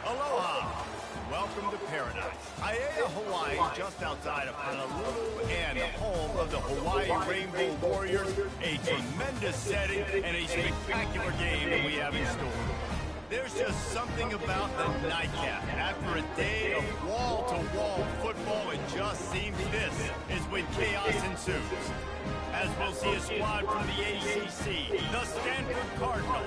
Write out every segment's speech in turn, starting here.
Aloha! Welcome to paradise. Aiea, Hawaii, just outside of Honolulu and the home of the Hawaii Rainbow Warriors. A tremendous setting and a spectacular game that we have in store. There's just something about the nightcap. After a day of wall-to-wall football, it just seems this is when chaos ensues. As we'll see a squad from the ACC, the Stanford Cardinal,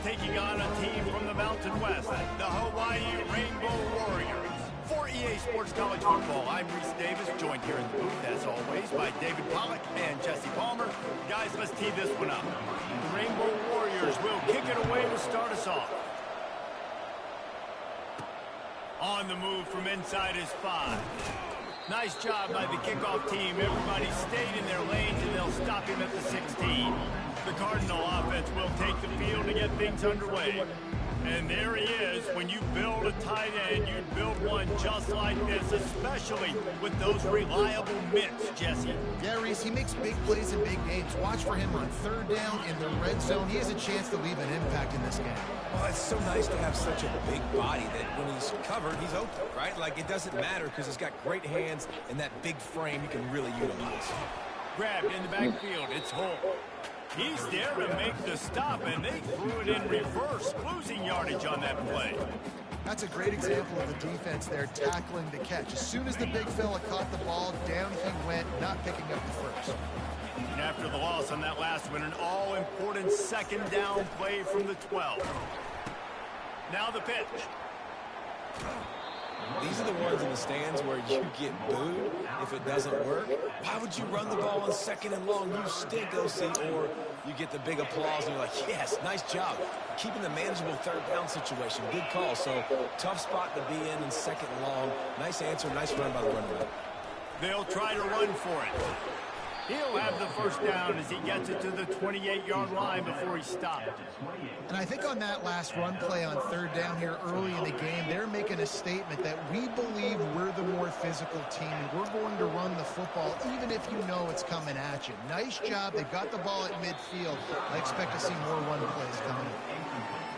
taking on a team from the Mountain West, the Hawaii Rainbow Warriors. For EA Sports College Football, I'm Reese Davis, joined here in the booth, as always, by David Pollack and Jesse Palmer. Guys, let's tee this one up. The Rainbow Warriors will kick it away to start us off. On the move from inside his 5. Nice job by the kickoff team. Everybody stayed in their lanes, and they'll stop him at the 16. The Cardinal offense will take the field to get things underway. And there he is. When you build a tight end, you build one just like this, especially with those reliable mitts, Jesse. Yeah, Reese, he makes big plays in big games. Watch for him on third down in the red zone. He has a chance to leave an impact in this game. Well, it's so nice to have such a big body that when he's covered, he's open, right? Like, it doesn't matter because he's got great hands and that big frame he can really utilize. Grabbed in the backfield. It's Holt. He's there to make the stop, and they threw it in reverse, losing yardage on that play. That's a great example of the defense there tackling the catch. As soon as the big fella caught the ball, down he went, not picking up the first. And after the loss on that last one, an all-important second down play from the 12. Now the pitch. These are the ones in the stands where you get booed if it doesn't work. Why would you run the ball on second and long? You stink, OC. Or you get the big applause and you're like, yes, nice job. Keeping the manageable third down situation. Good call. So tough spot to be in second and long. Nice answer, nice run by the running back. They'll try to run for it. He'll have the first down as he gets it to the 28-yard line before he stopped. And I think on that last run play on third down here early in the game, they're making a statement that we believe we're the more physical team, and we're going to run the football even if you know it's coming at you. Nice job. They got the ball at midfield. I expect to see more run plays coming in.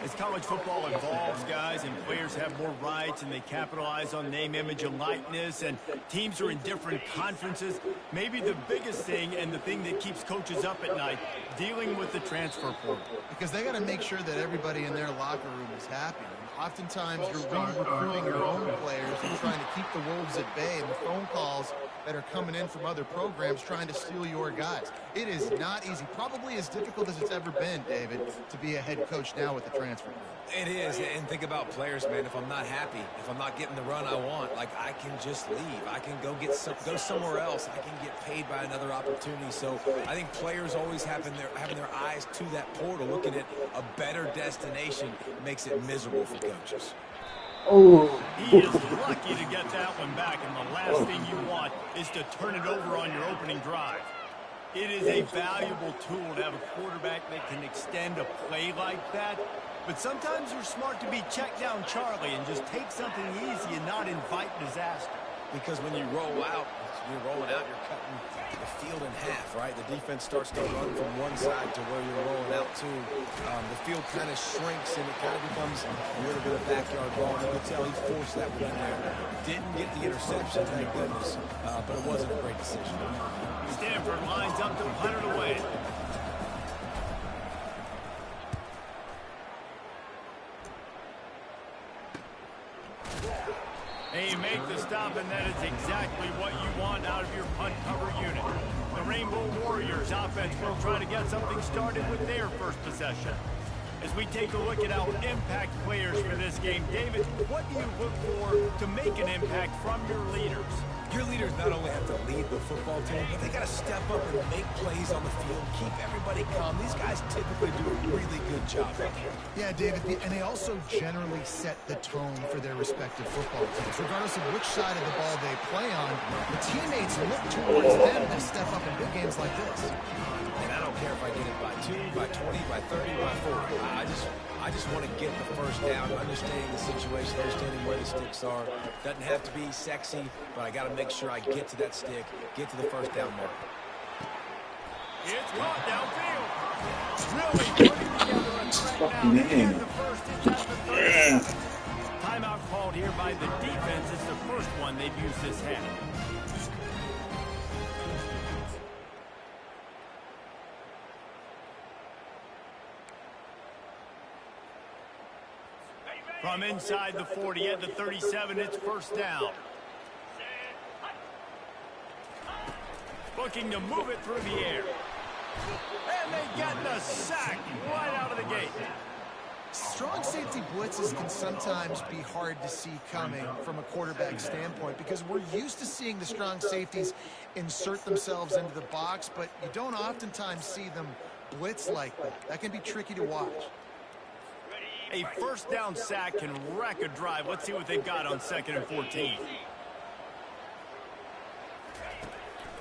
As college football evolves, guys, and players have more rights and they capitalize on name, image, and likeness, and teams are in different conferences, maybe the biggest thing and the thing that keeps coaches up at night, dealing with the transfer portal. Because they got to make sure that everybody in their locker room is happy. Oftentimes, you're re-recruiting your own players and trying to keep the Wolves at bay, and the phone calls that are coming in from other programs trying to steal your guys. It is not easy. Probably as difficult as it's ever been, David, to be a head coach now with the transfer. It is, and think about players, man. If I'm not happy, if I'm not getting the run I want, like, I can just leave. I can go somewhere else. I can get paid by another opportunity. So I think players always having their eyes to that portal, looking at a better destination, makes it miserable for coaches. He is lucky to get that one back, and the last thing you want is to turn it over on your opening drive. It is a valuable tool to have a quarterback that can extend a play like that, but sometimes you're smart to be check down Charlie and just take something easy and not invite disaster. Because when you roll out, you're cutting the field in half, right? The defense starts to run from one side to where you're rolling out to. The field kind of shrinks, and it kind of becomes a little bit of backyard ball. You can tell he forced that one in there. Didn't get the interception, thank goodness, but it wasn't a great decision. Stanford lines up to punt it away. And you make the stop, and that is exactly what you want out of your punt cover unit. The Rainbow Warriors offense will try to get something started with their first possession. As we take a look at our impact players for this game, David, what do you look for to make an impact from your leaders? Your leaders not only have to lead the football team, but they got to step up and make plays on the field, keep everybody calm. These guys typically do a really good job right here. Yeah, David, and they also generally set the tone for their respective football teams. Regardless of which side of the ball they play on, the teammates look towards them to step up in big games like this. And I don't care if I get it by 2, by 20, by 30, by 40. I just want to get the first down, understanding the situation, understanding where the sticks are. Doesn't have to be sexy, but I got to make sure I get to that stick, get to the first down mark. It's caught downfield. Really putting together a threat now. They have the first inside the 30. Timeout called here by the defense. It's the first one they've used this half. From inside the 40 at the 37, it's first down. Looking to move it through the air. And they get the sack right out of the gate. Strong safety blitzes can sometimes be hard to see coming from a quarterback standpoint because we're used to seeing the strong safeties insert themselves into the box, but you don't oftentimes see them blitz like that. That can be tricky to watch. A first down sack can wreck a drive. Let's see what they've got on 2nd and 14.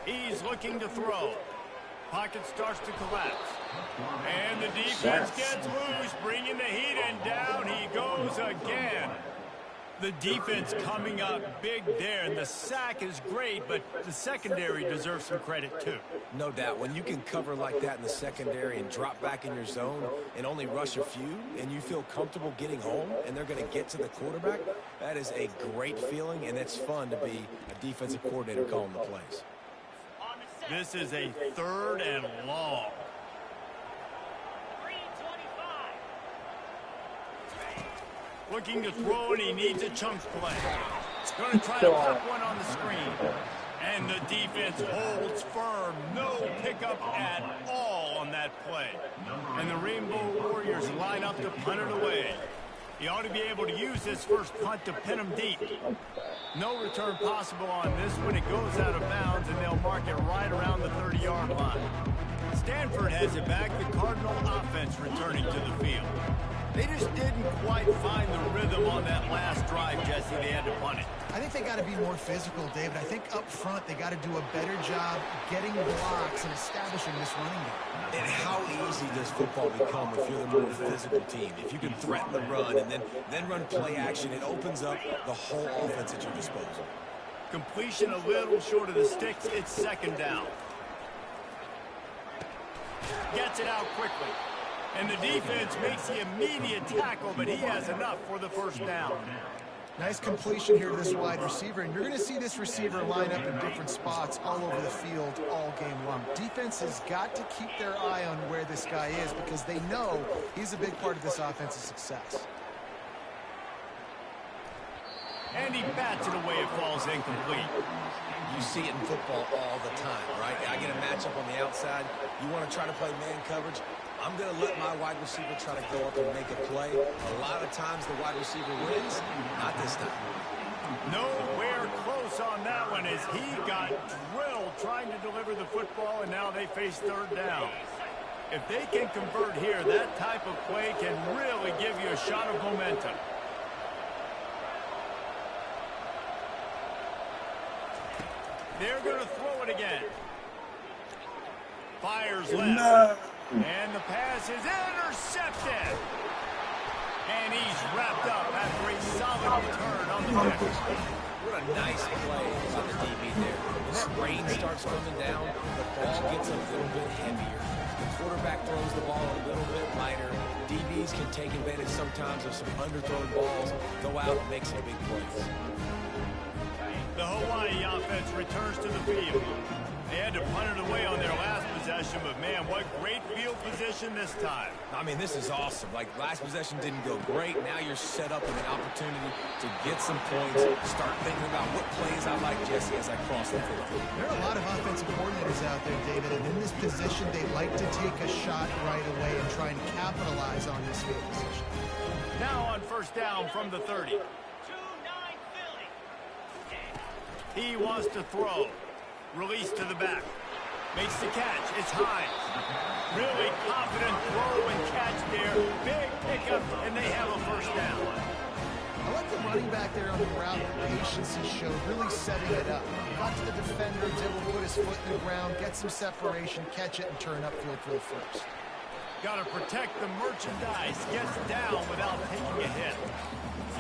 He's looking to throw. Pocket starts to collapse. And the defense gets loose, bringing the heat, and down he goes again. The defense coming up big there, and the sack is great, but the secondary deserves some credit too. No doubt. When you can cover like that in the secondary and drop back in your zone and only rush a few, and you feel comfortable getting home, and they're going to get to the quarterback, that is a great feeling, and it's fun to be a defensive coordinator calling the plays. This is a 3rd and long. Looking to throw, and he needs a chunk play. Going to try to pop one on the screen. And the defense holds firm. No pickup at all on that play. And the Rainbow Warriors line up to punt it away. He ought to be able to use this first punt to pin him deep. No return possible on this one. It goes out of bounds, and they'll mark it right around the 30-yard line. Stanford has it back. The Cardinal offense returning to the field. They just didn't quite find the rhythm on that last drive, Jesse. They had to punt it. I think they got to be more physical, David. I think up front they got to do a better job getting blocks and establishing this running game. And how easy does football become if you're the more physical team? If you can threaten the run and then run play action, it opens up the whole offense at your disposal. Completion a little short of the sticks. It's 2nd down. Gets it out quickly. And the defense makes the immediate tackle, but he has enough for the first down. Nice completion here to this wide receiver, and you're going to see this receiver line up in different spots all over the field all game long. Defense has got to keep their eye on where this guy is because they know he's a big part of this offense's success. And he bats it away. It falls incomplete. You see it in football all the time, right? I get a matchup on the outside. You want to try to play man coverage. I'm going to let my wide receiver try to go up and make a play. A lot of times the wide receiver wins. Not this time. Nowhere close on that one as he got drilled trying to deliver the football, and now they face 3rd down. If they can convert here, that type of play can really give you a shot of momentum. They're going to throw it again. Fires left. And the pass is intercepted. And he's wrapped up after a solid return on the kick. What a nice play by the DB there. When that rain starts coming down, the ball gets a little bit heavier. The quarterback throws the ball a little bit lighter. DBs can take advantage sometimes of some underthrown balls, go out and make some big plays. The Hawaii offense returns to the field. They had to punt it away on their last possession, but man, what great field position this time. I mean, this is awesome. Like, last possession didn't go great. Now you're set up with an opportunity to get some points, start thinking about what plays I like, Jesse, as I cross the field. There are a lot of offensive coordinators out there, David, and in this position, they like to take a shot right away and try and capitalize on this field position. Now on first down from the 30. He wants to throw. Release to the back. Makes the catch. It's Hines. Really confident throw and catch there. Big pickup, and they have a first down. I like the running back there on the route, the patience he showed, really setting it up. Got to the defender, was able to put his foot in the ground, get some separation, catch it, and turn upfield for the first. Got to protect the merchandise. Gets down without taking a hit.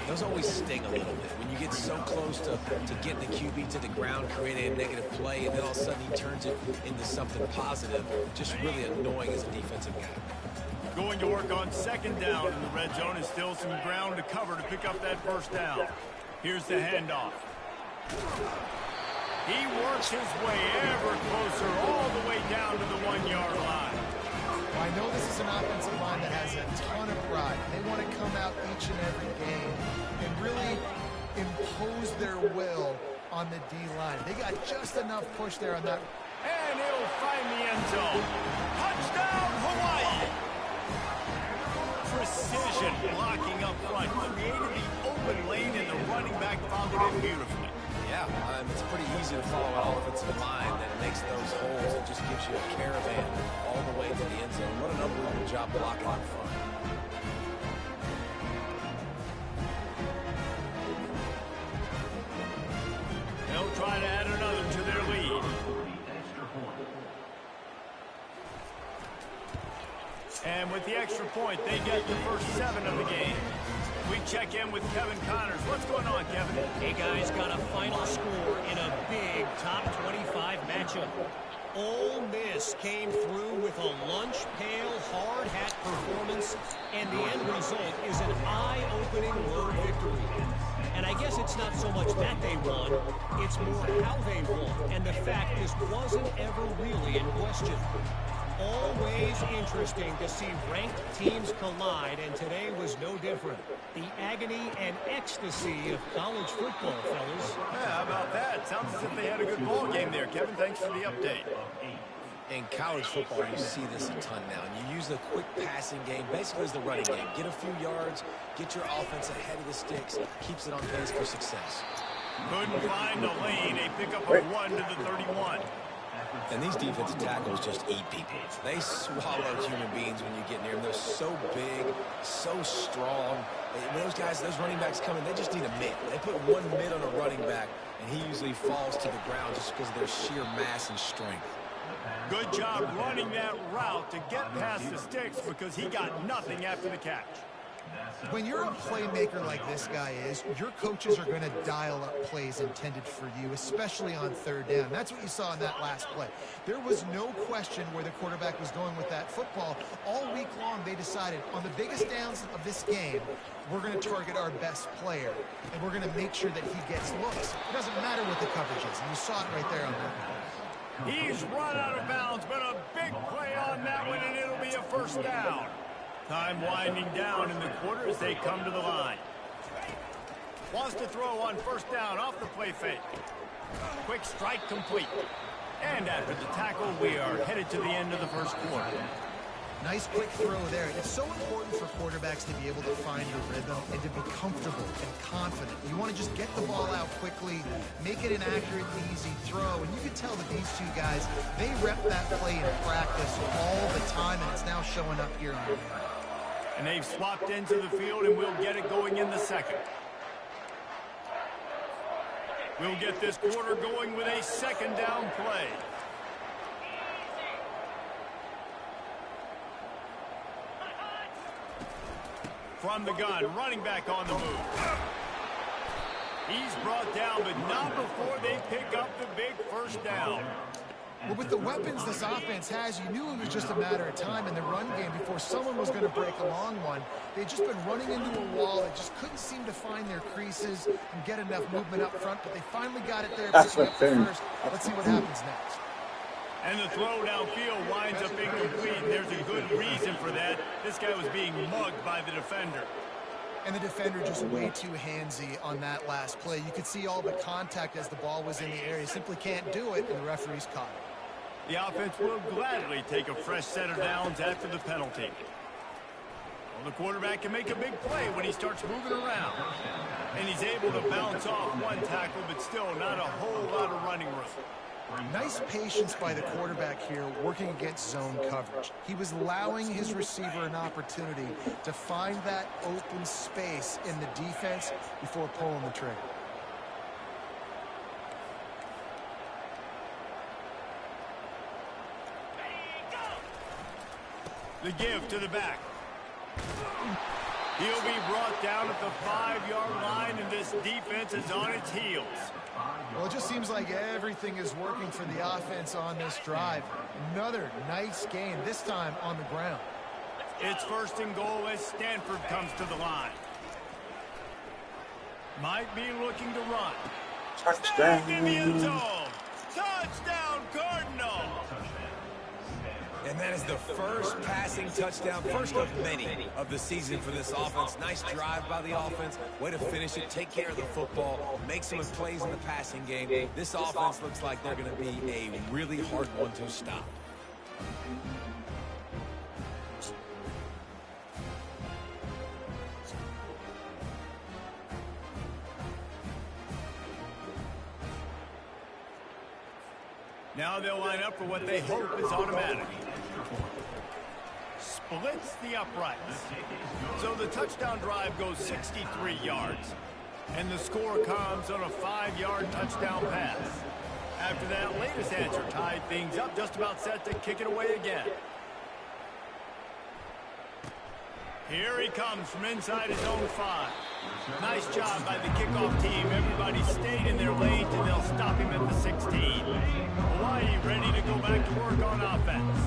Those always sting a little bit. When you get so close to getting the QB to the ground, creating a negative play, and then all of a sudden he turns it into something positive. Just really annoying as a defensive guy. Going to work on second down in the red zone, and still some ground to cover to pick up that first down. Here's the handoff. He works his way ever closer all the way down to the 1-yard line. I know this is an offensive line that has a ton of pride. They want to come out each and every game and really impose their will on the D-line. They got just enough push there on that. And he'll find the end zone. Touchdown, Hawaii! Precision blocking up front. Created the open lane, and the running back found it in beautifully. Yeah, it's pretty easy to follow an offensive line that makes those holes. It just gives you a caravan all the way to the end zone. What an unbelievable job blocking up front. They'll try to add another to their lead. And with the extra point, they get the first 7 of the game. We check in with Kevin Connors. What's going on, Kevin? Hey, guys, got a final score in a big top 25 matchup. Ole Miss came through with a lunch pail hard hat performance, and the end result is an eye-opening road victory. And I guess it's not so much that they won, it's more how they won, and the fact this wasn't ever really in question. Always interesting to see ranked teams collide, and today was no different. The agony and ecstasy of college football, fellas. Yeah, how about that? Sounds as if they had a good ball game there. Kevin, thanks for the update. In college football, you see this a ton now. And you use the quick passing game, basically as the running game. Get a few yards, get your offense ahead of the sticks, keeps it on pace for success. Couldn't find a lane. A pickup of 1 to the 31. And these defensive tackles just eat people. They swallow human beings when you get near them. They're so big, so strong. When those guys, those running backs come in, they just need a mitt. They put one mitt on a running back, and he usually falls to the ground just because of their sheer mass and strength. Good job running that route to get past the sticks because he got nothing after the catch. When you're a playmaker like this guy is, your coaches are going to dial up plays intended for you, especially on third down. That's what you saw in that last play. There was no question where the quarterback was going with that football. All week long, they decided on the biggest downs of this game, we're going to target our best player, and we're going to make sure that he gets looks. It doesn't matter what the coverage is, and you saw it right there on that. He's run out of bounds, but a big play on that one, and it'll be a first down. Time winding down in the quarter as they come to the line. Wants to throw on first down off the play fake. Quick strike complete. And after the tackle, we are headed to the end of the first quarter. Nice quick throw there. It's so important for quarterbacks to be able to find a rhythm and to be comfortable and confident. You want to just get the ball out quickly, make it an accurate, easy throw. And you can tell that these two guys, they rep that play in practice all the time, and it's now showing up here on the field. And they've swapped into the field, and we'll get it going in the second. We'll get this quarter going with a second down play. From the gun, running back on the move. He's brought down, but not before they pick up the big first down. Well, with the weapons this offense has, you knew it was just a matter of time in the run game before someone was going to break a long one. They'd just been running into a wall. They just couldn't seem to find their creases and get enough movement up front, but they finally got it there. That's the Picking up the thing. first. Let's see what happens next. And the throw downfield winds up incomplete. There's a good reason for that. This guy was being mugged by the defender. And the defender just way too handsy on that last play. You could see all the contact as the ball was in the air. You simply can't do it, and the referee's caught it. The offense will gladly take a fresh set of downs after the penalty. Well, the quarterback can make a big play when he starts moving around. And he's able to bounce off one tackle, but still not a whole lot of running room. Nice patience by the quarterback here working against zone coverage. He was allowing his receiver an opportunity to find that open space in the defense before pulling the trigger. The give to the back. He'll be brought down at the 5-yard line, and this defense is on its heels. Well, it just seems like everything is working for the offense on this drive. Another nice game, this time on the ground. It's 1st and goal as Stanford comes to the line. Might be looking to run. Snagged in the end zone. Touchdown, Cardinal. And that is the first passing touchdown, first of many of the season for this offense. Nice drive by the offense. Way to finish it, take care of the football, make some plays in the passing game. This offense looks like they're going to be a really hard one to stop. Now they'll line up for what they hope is automatic. Splits the uprights. So the touchdown drive goes 63 yards. And the score comes on a 5-yard touchdown pass. After that latest answer tied things up, just about set to kick it away again. Here he comes from inside his own 5. Nice job by the kickoff team. Everybody stayed in their lanes, and they'll stop him at the 16. Hawaii ready to go back to work on offense.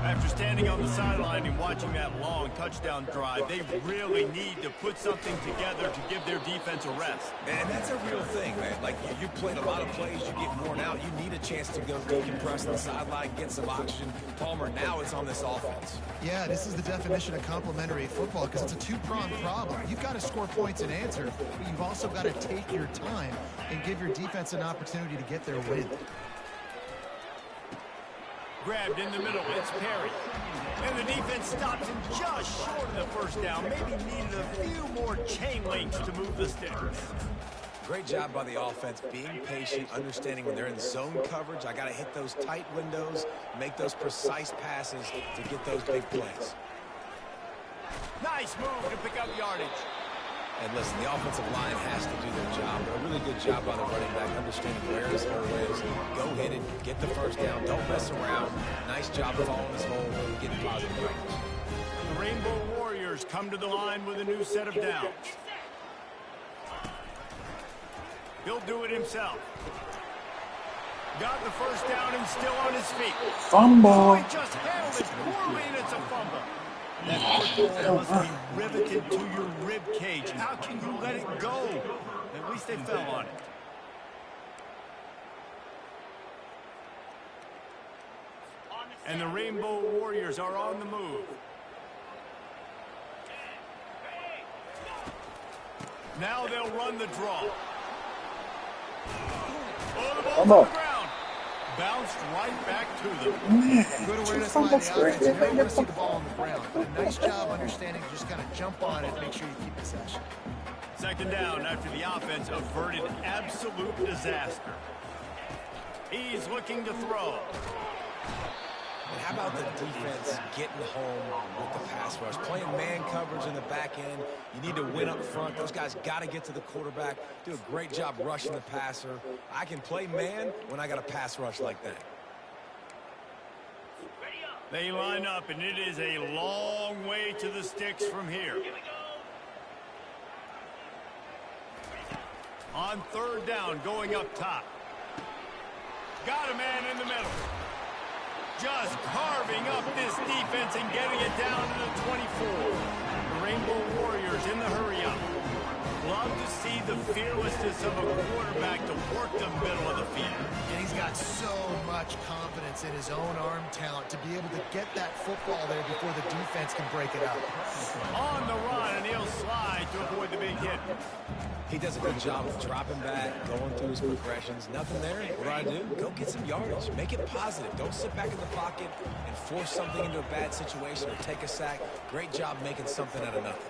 After standing on the sideline and watching that long touchdown drive, they really need to put something together to give their defense a rest. And that's a real thing, man. Like, you played a lot of plays, you get worn out. You need a chance to go decompress on the sideline, get some oxygen. Palmer, now it's on this offense. Yeah, this is the definition of complementary football because it's a two-pronged problem. You've got to score points and answer, but you've also got to take your time and give your defense an opportunity to get their win. Grabbed in the middle, it's Perry. And the defense stops him just short of the first down. Maybe needed a few more chain links to move the sticks. Great job by the offense, being patient, understanding when they're in zone coverage, I got to hit those tight windows, make those precise passes to get those big plays. Nice move to pick up yardage. And listen, the offensive line has to do their job, but a really good job by the running back, understanding where his hole is. Go hit it, get the first down, don't mess around. Nice job following his hole, really getting positive yards. The Rainbow Warriors come to the line with a new set of downs. He'll do it himself. Got the first down and still on his feet. Fumble. Oh, he just handled it poorly, and it's a fumble. That football must be riveted to your rib cage. How can you let it go? At least they fell on it. And the Rainbow Warriors are on the move. Now they'll run the draw. Oh, the ball's on the ground. Bounced right back to them. Good awareness by the offense. You never want to see the ball on the ground, but a nice job understanding to just kind of jump on it and make sure you keep possession. 2nd down after the offense averted absolute disaster. He's looking to throw. And how about the defense getting home with the pass rush? Playing man coverage in the back end. You need to win up front. Those guys got to get to the quarterback. Do a great job rushing the passer. I can play man when I got a pass rush like that. They line up, and it is a long way to the sticks from here. On third down, going up top. Got a man in the middle. Just carving up this defense and getting it down to the 24. The Rainbow Warriors in the hurry-up. Love to see the fearlessness of a quarterback to work the middle of the field. And he's got so much confidence in his own arm talent to be able to get that football there before the defense can break it up. On the run, and he'll slide to avoid the big hit. He does a good job of dropping back, going through his progressions. Nothing there. What do? Go get some yardage. Make it positive. Don't sit back in the pocket and force something into a bad situation or take a sack. Great job making something out of nothing.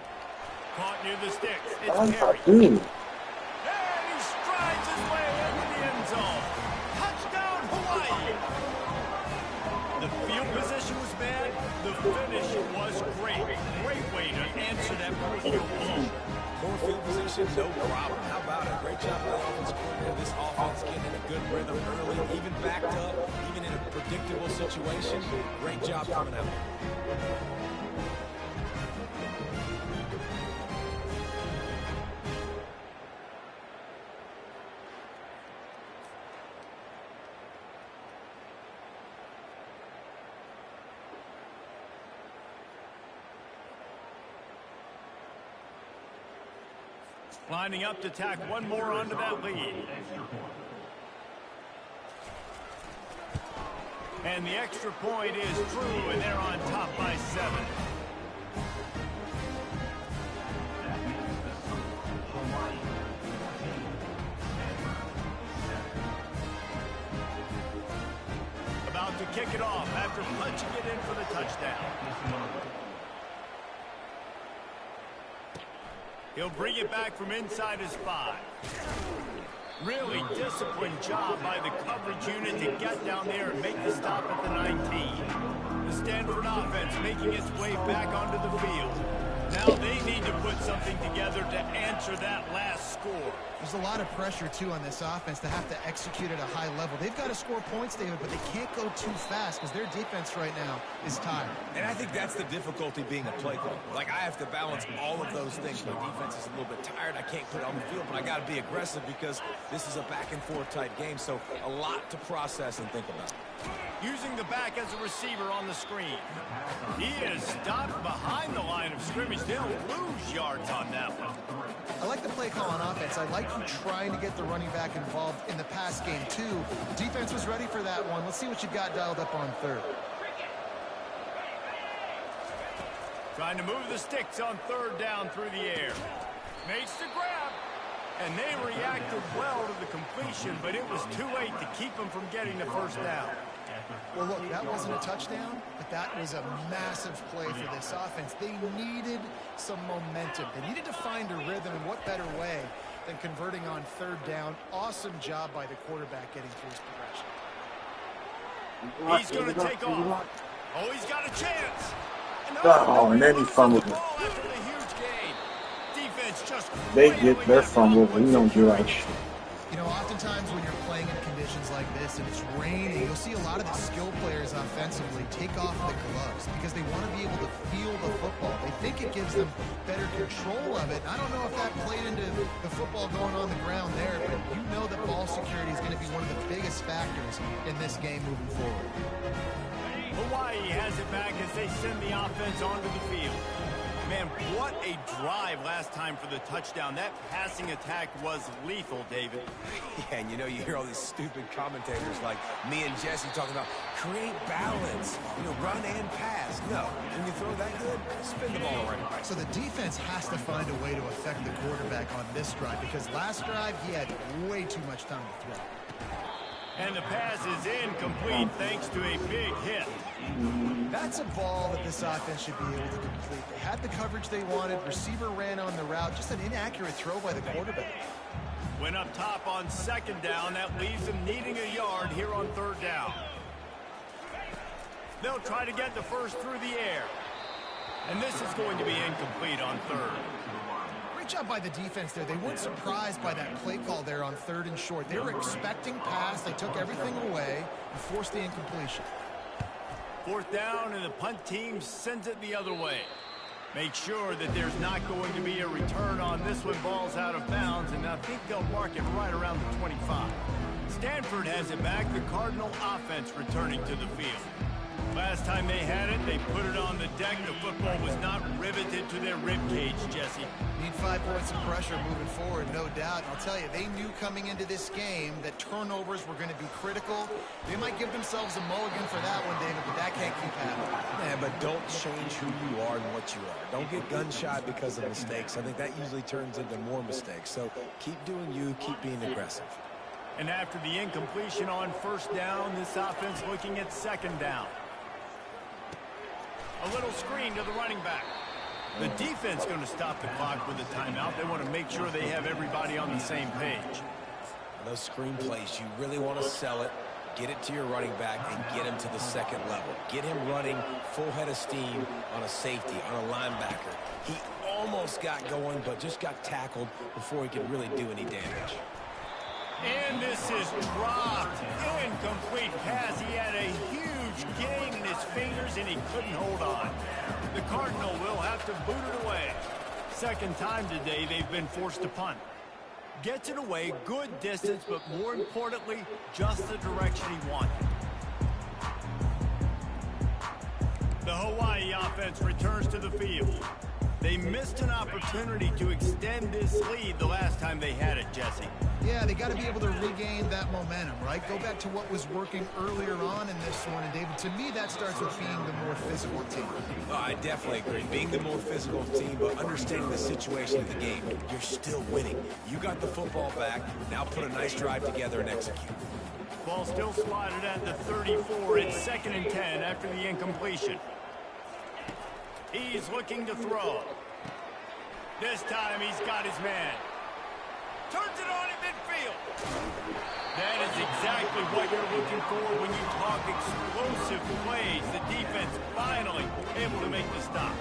Caught near the sticks. It's Perry. And he strides his way into the end zone. Touchdown, Hawaii. The field position was bad. The finish was great. Great way to answer that field position. Poor field position, no problem. How about it? Great job by the offensive coordinator. This offense getting in a good rhythm early, even backed up, even in a predictable situation. Great job coming out. Lining up to tack one more onto that lead. And the extra point is true, and they're on top by 7. About to kick it off after punching it in for the touchdown. He'll bring it back from inside his 5. Really disciplined job by the coverage unit to get down there and make the stop at the 19. The Stanford offense making its way back onto the field. Now they need to put something together to answer that last score. There's a lot of pressure, too, on this offense to have to execute at a high level. They've got to score points, David, but they can't go too fast because their defense right now is tired. And I think that's the difficulty being a play caller. Like, I have to balance all of those things. My defense is a little bit tired. I can't put it on the field, but I got to be aggressive because this is a back-and-forth type game, so a lot to process and think about. Using the back as a receiver on the screen. He is stopped behind the line of scrimmage. They'll lose yards on that one. I like the play call on offense. I like you trying to get the running back involved in the pass game, too. Defense was ready for that one. Let's see what you've got dialed up on third. Trying to move the sticks on third down through the air. Makes the grab. And they reacted well to the completion, but it was too late to keep them from getting the first down. Well, look, that wasn't a touchdown, but that was a massive play for this offense. They needed some momentum. They needed to find a rhythm, and what better way than converting on third down. Awesome job by the quarterback getting through his progression. He's going to take off. Oh, he's got a chance. And then he fumbled it. After the huge gain. Defense just They get their fumble, but we don't do like shit. You know, oftentimes when you're playing in conditions like this and it's raining, you'll see a lot of the skill players offensively take off the gloves because they want to be able to feel the football. They think it gives them better control of it. I don't know if that played into the football going on the ground there, but you know that ball security is going to be one of the biggest factors in this game moving forward. Hawaii has it back as they send the offense onto the field. Man, what a drive last time for the touchdown. That passing attack was lethal, David. Yeah, and you know, you hear all these stupid commentators like me and Jesse talking about create balance, you know, run and pass. No, when you throw that good, spin the ball right. So the defense has to find a way to affect the quarterback on this drive because last drive he had way too much time to throw. And the pass is incomplete thanks to a big hit. That's a ball that this offense should be able to complete. They had the coverage they wanted. Receiver ran on the route. Just an inaccurate throw by the quarterback. Went up top on second down. That leaves them needing a yard here on third down. They'll try to get the first through the air. And this is going to be incomplete on third. Great job by the defense there. They weren't surprised by that play call there on third and short. They were expecting pass. They took everything away and forced the incompletion. Fourth down, and the punt team sends it the other way. Make sure that there's not going to be a return on this when ball's out of bounds, and I think they'll mark it right around the 25. Stanford has it back, the Cardinal offense returning to the field. Last time they had it, they put it on the deck. The football was not riveted to their rib cage, Jesse. Need 5 points of pressure moving forward, no doubt. And I'll tell you, they knew coming into this game that turnovers were going to be critical. They might give themselves a mulligan for that one, David, but that can't keep happening. Yeah, but don't change who you are and what you are. Don't get gun-shy because of mistakes. I think that usually turns into more mistakes. So keep doing you, keep being aggressive. And after the incompletion on first down, this offense looking at second down. A little screen to the running back. The defense going to stop the clock with a timeout. They want to make sure they have everybody on the same page. Those screen plays, you really want to sell it, get it to your running back, and get him to the second level. Get him running full head of steam on a safety, on a linebacker. He almost got going, but just got tackled before he could really do any damage. And this is dropped. Incomplete pass. He had a huge gain in his fingers, and he couldn't hold on. The Cardinal will have to boot it away. Second time today they've been forced to punt. Gets it away, good distance, but more importantly, just the direction he wanted. The Hawaii offense returns to the field. They missed an opportunity to extend this lead the last time they had it, Jesse. Yeah, they got to be able to regain that momentum, right? Go back to what was working earlier on in this one. And, David, to me, that starts with being the more physical team. Oh, I definitely agree. Being the more physical team, but understanding the situation of the game. You're still winning. You got the football back. Now put a nice drive together and execute. Ball still spotted at the 34. It's 2nd and 10 after the incompletion. He's looking to throw. This time he's got his man. Turns it on in midfield. That is exactly what you're looking for when you talk explosive plays. The defense finally able to make the stop.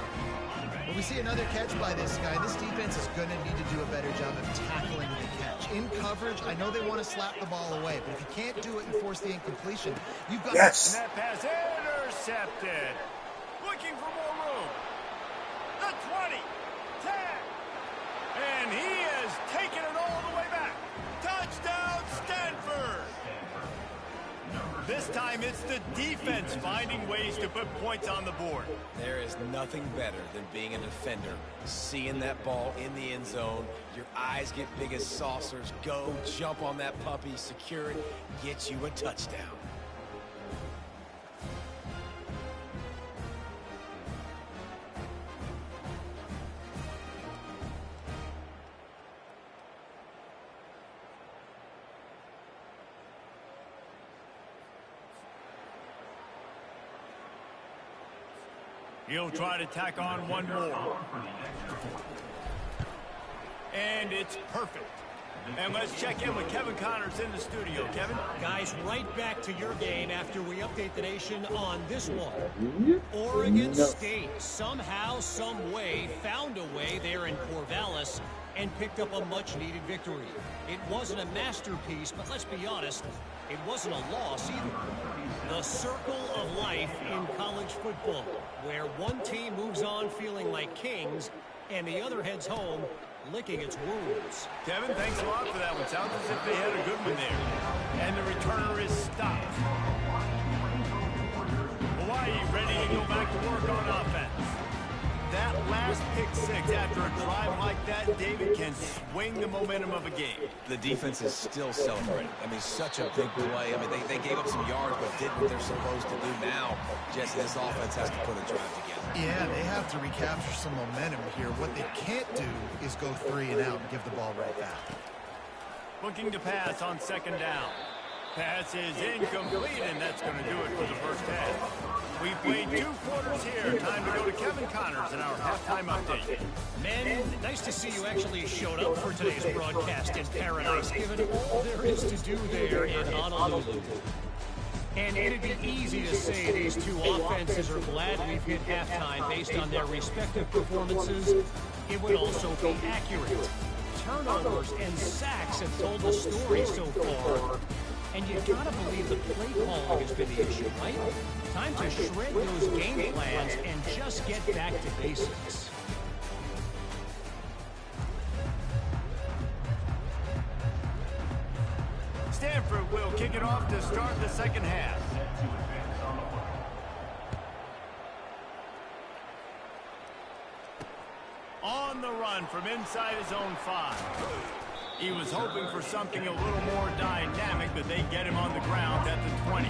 When we see another catch by this guy, this defense is going to need to do a better job of tackling the catch. In coverage, I know they want to slap the ball away, but if you can't do it and force the incompletion, you've got... Yes! And that pass intercepted. Looking for more room. The 20, 10, and he has taken it all the way back. Touchdown, Stanford! This time it's the defense finding ways to put points on the board. There is nothing better than being a defender, seeing that ball in the end zone, your eyes get big as saucers, go, jump on that puppy, secure it, get you a touchdown. He'll try to tack on one more. And it's perfect. And let's check in with Kevin Connors in the studio. Kevin? Guys, right back to your game after we update the nation on this one. Oregon State somehow, some way, found a way there in Corvallis and picked up a much-needed victory. It wasn't a masterpiece, but let's be honest, it wasn't a loss either. The circle of life in college football, where one team moves on feeling like kings and the other heads home licking its wounds. Kevin, thanks a lot for that one. Sounds as if they had a good one there. And the returner is stopped. Hawaii ready to go back to work on offense. That last pick six after a drive like that, David, can swing the momentum of a game. The defense is still celebrating. I mean, such a big play. I mean, they gave up some yards, but did what they're supposed to do now. Jesse, this offense has to put a drive together. Yeah, they have to recapture some momentum here. What they can't do is go 3 and out and give the ball right back. Looking to pass on second down. Pass is incomplete, and that's going to do it for the first half. We've played 2 quarters here. Time to go to Kevin Connors in our halftime update. Men, nice to see you actually showed up for today's broadcast in paradise, given all there is to do there in Honolulu. And it'd be easy to say these two offenses are glad we've hit halftime based on their respective performances. It would also be accurate. Turnovers and sacks have told the story so far. And you've got to believe the play calling has been the issue, right? Time to shred those game plans and just get back to basics. kick it off to start the second half. On the run from inside his own 5. He was hoping for something a little more dynamic, but they get him on the ground at the 20.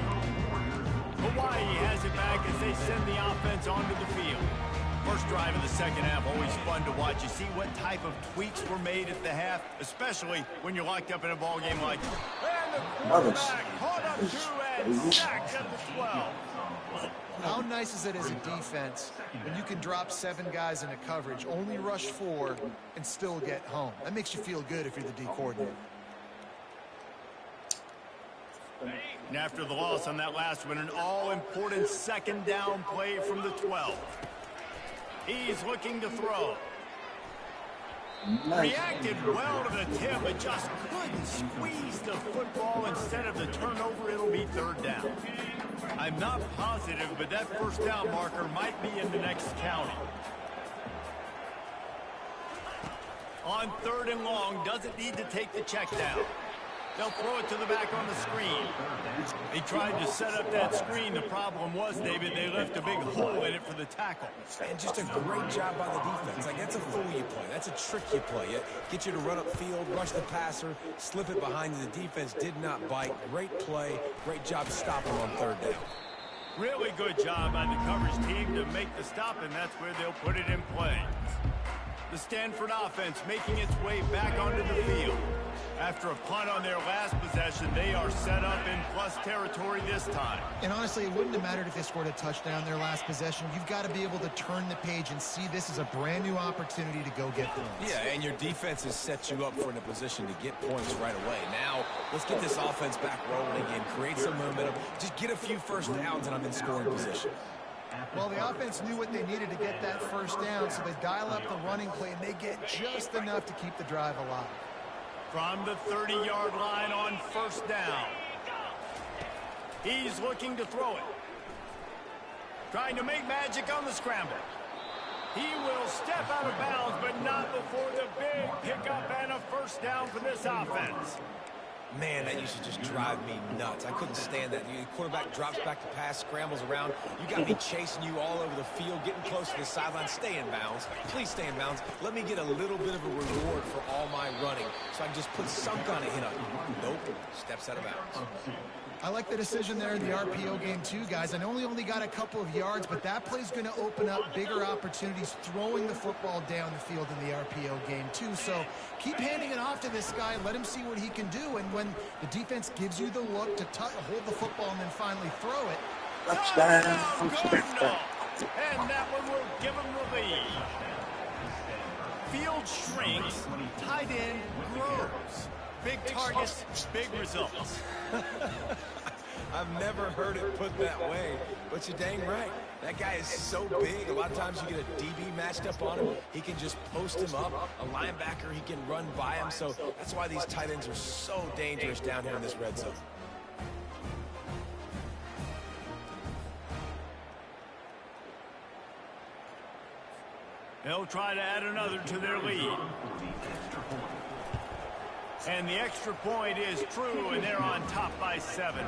Hawaii has it back as they send the offense onto the field. First drive of the second half, always fun to watch. You see what type of tweaks were made at the half, especially when you're locked up in a ball game like this. And the quarterback caught up to and sacked at the 12. How nice is it as a defense when you can drop 7 guys into coverage, only rush 4, and still get home? That makes you feel good if you're the D coordinator. And after the loss on that last one, an all-important second down play from the 12. He's looking to throw. Nice. Reacted well to the tip, but just couldn't squeeze the football. Instead of the turnover, it'll be third down. I'm not positive, but that first down marker might be in the next county. On 3rd and long, doesn't need to take the check down. They'll throw it to the back on the screen. They tried to set up that screen. The problem was, David, they left a big hole in it for the tackle. And just a great job by the defense. Like, that's a fool you play. That's a trick you play. Get you to run upfield, rush the passer, slip it behind you. The defense did not bite. Great play. Great job stopping him on 3rd down. Really good job by the coverage team to make the stop, and that's where they'll put it in play. The Stanford offense making its way back onto the field. After a punt on their last possession, they are set up in plus territory this time. And honestly, it wouldn't have mattered if they scored a touchdown their last possession. You've got to be able to turn the page and see this as a brand new opportunity to go get points. Yeah, and your defense has set you up for in a position to get points right away. Now, let's get this offense back rolling again, create some momentum, just get a few first downs, and I'm in scoring position. Well, the offense knew what they needed to get that first down, so they dial up the running play, and they get just enough to keep the drive alive. From the 30-yard line on 1st down. He's looking to throw it. Trying to make magic on the scramble. He will step out of bounds, but not before the big pickup and a first down for this offense. Man, that used to just drive me nuts. I couldn't stand that. The quarterback drops back to pass, scrambles around. You got me chasing you all over the field, getting close to the sideline. Stay in bounds. Please stay in bounds. Let me get a little bit of a reward for all my running so I can just put some kind of hit up. Nope. Steps out of bounds. I like the decision there in the RPO game too, guys. I know he only got a couple of yards, but that play's going to open up bigger opportunities throwing the football down the field in the RPO game too. So keep handing it off to this guy and let him see what he can do. And when the defense gives you the look to hold the football and then finally throw it. Touchdown. And that one will give him the lead. Field shrinks, tight end grows. Big targets, big results. I've never heard it put that way, but you're dang right. That guy is so big. A lot of times you get a DB matched up on him. He can just post him up. A linebacker, he can run by him. So that's why these tight ends are so dangerous down here in this red zone. They'll try to add another to their lead. And the extra point is true, and they're on top by 7.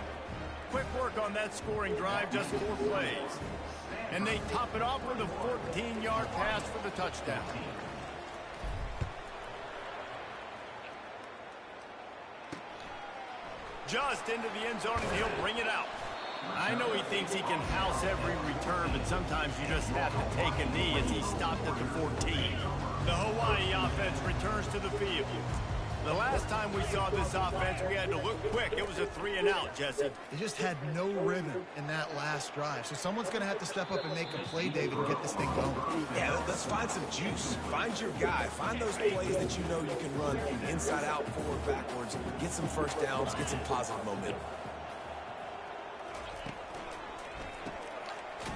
Quick work on that scoring drive, just 4 plays. And they top it off with a 14-yard pass for the touchdown. Just into the end zone, and he'll bring it out. I know he thinks he can house every return, but sometimes you just have to take a knee as he stopped at the 14. The Hawaii offense returns to the field. The last time we saw this offense, we had to look quick. It was a 3-and-out, Jesse. They just had no rhythm in that last drive. So someone's going to have to step up and make a play, David, and get this thing going. Yeah, let's find some juice. Find your guy. Find those plays that you know you can run inside out, forward, backwards. Get some first downs. Get some positive momentum.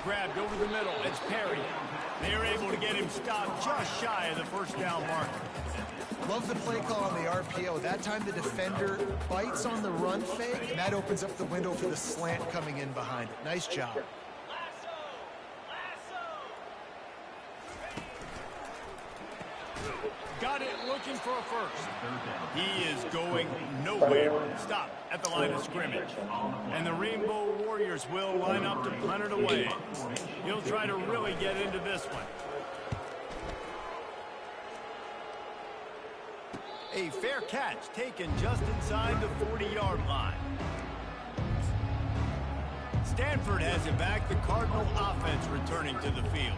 Grabbed over the middle. It's Perry. They're able to get him stopped just shy of the first down marker. Love the play call on the RPO. That time the defender bites on the run fake, and that opens up the window for the slant coming in behind it. Nice job. Got it looking for a first. He is going nowhere. Stop at the line of scrimmage. And the Rainbow Warriors will line up to punt it away. He'll try to really get into this one. A fair catch taken just inside the 40-yard line. Stanford has it back, the Cardinal offense returning to the field.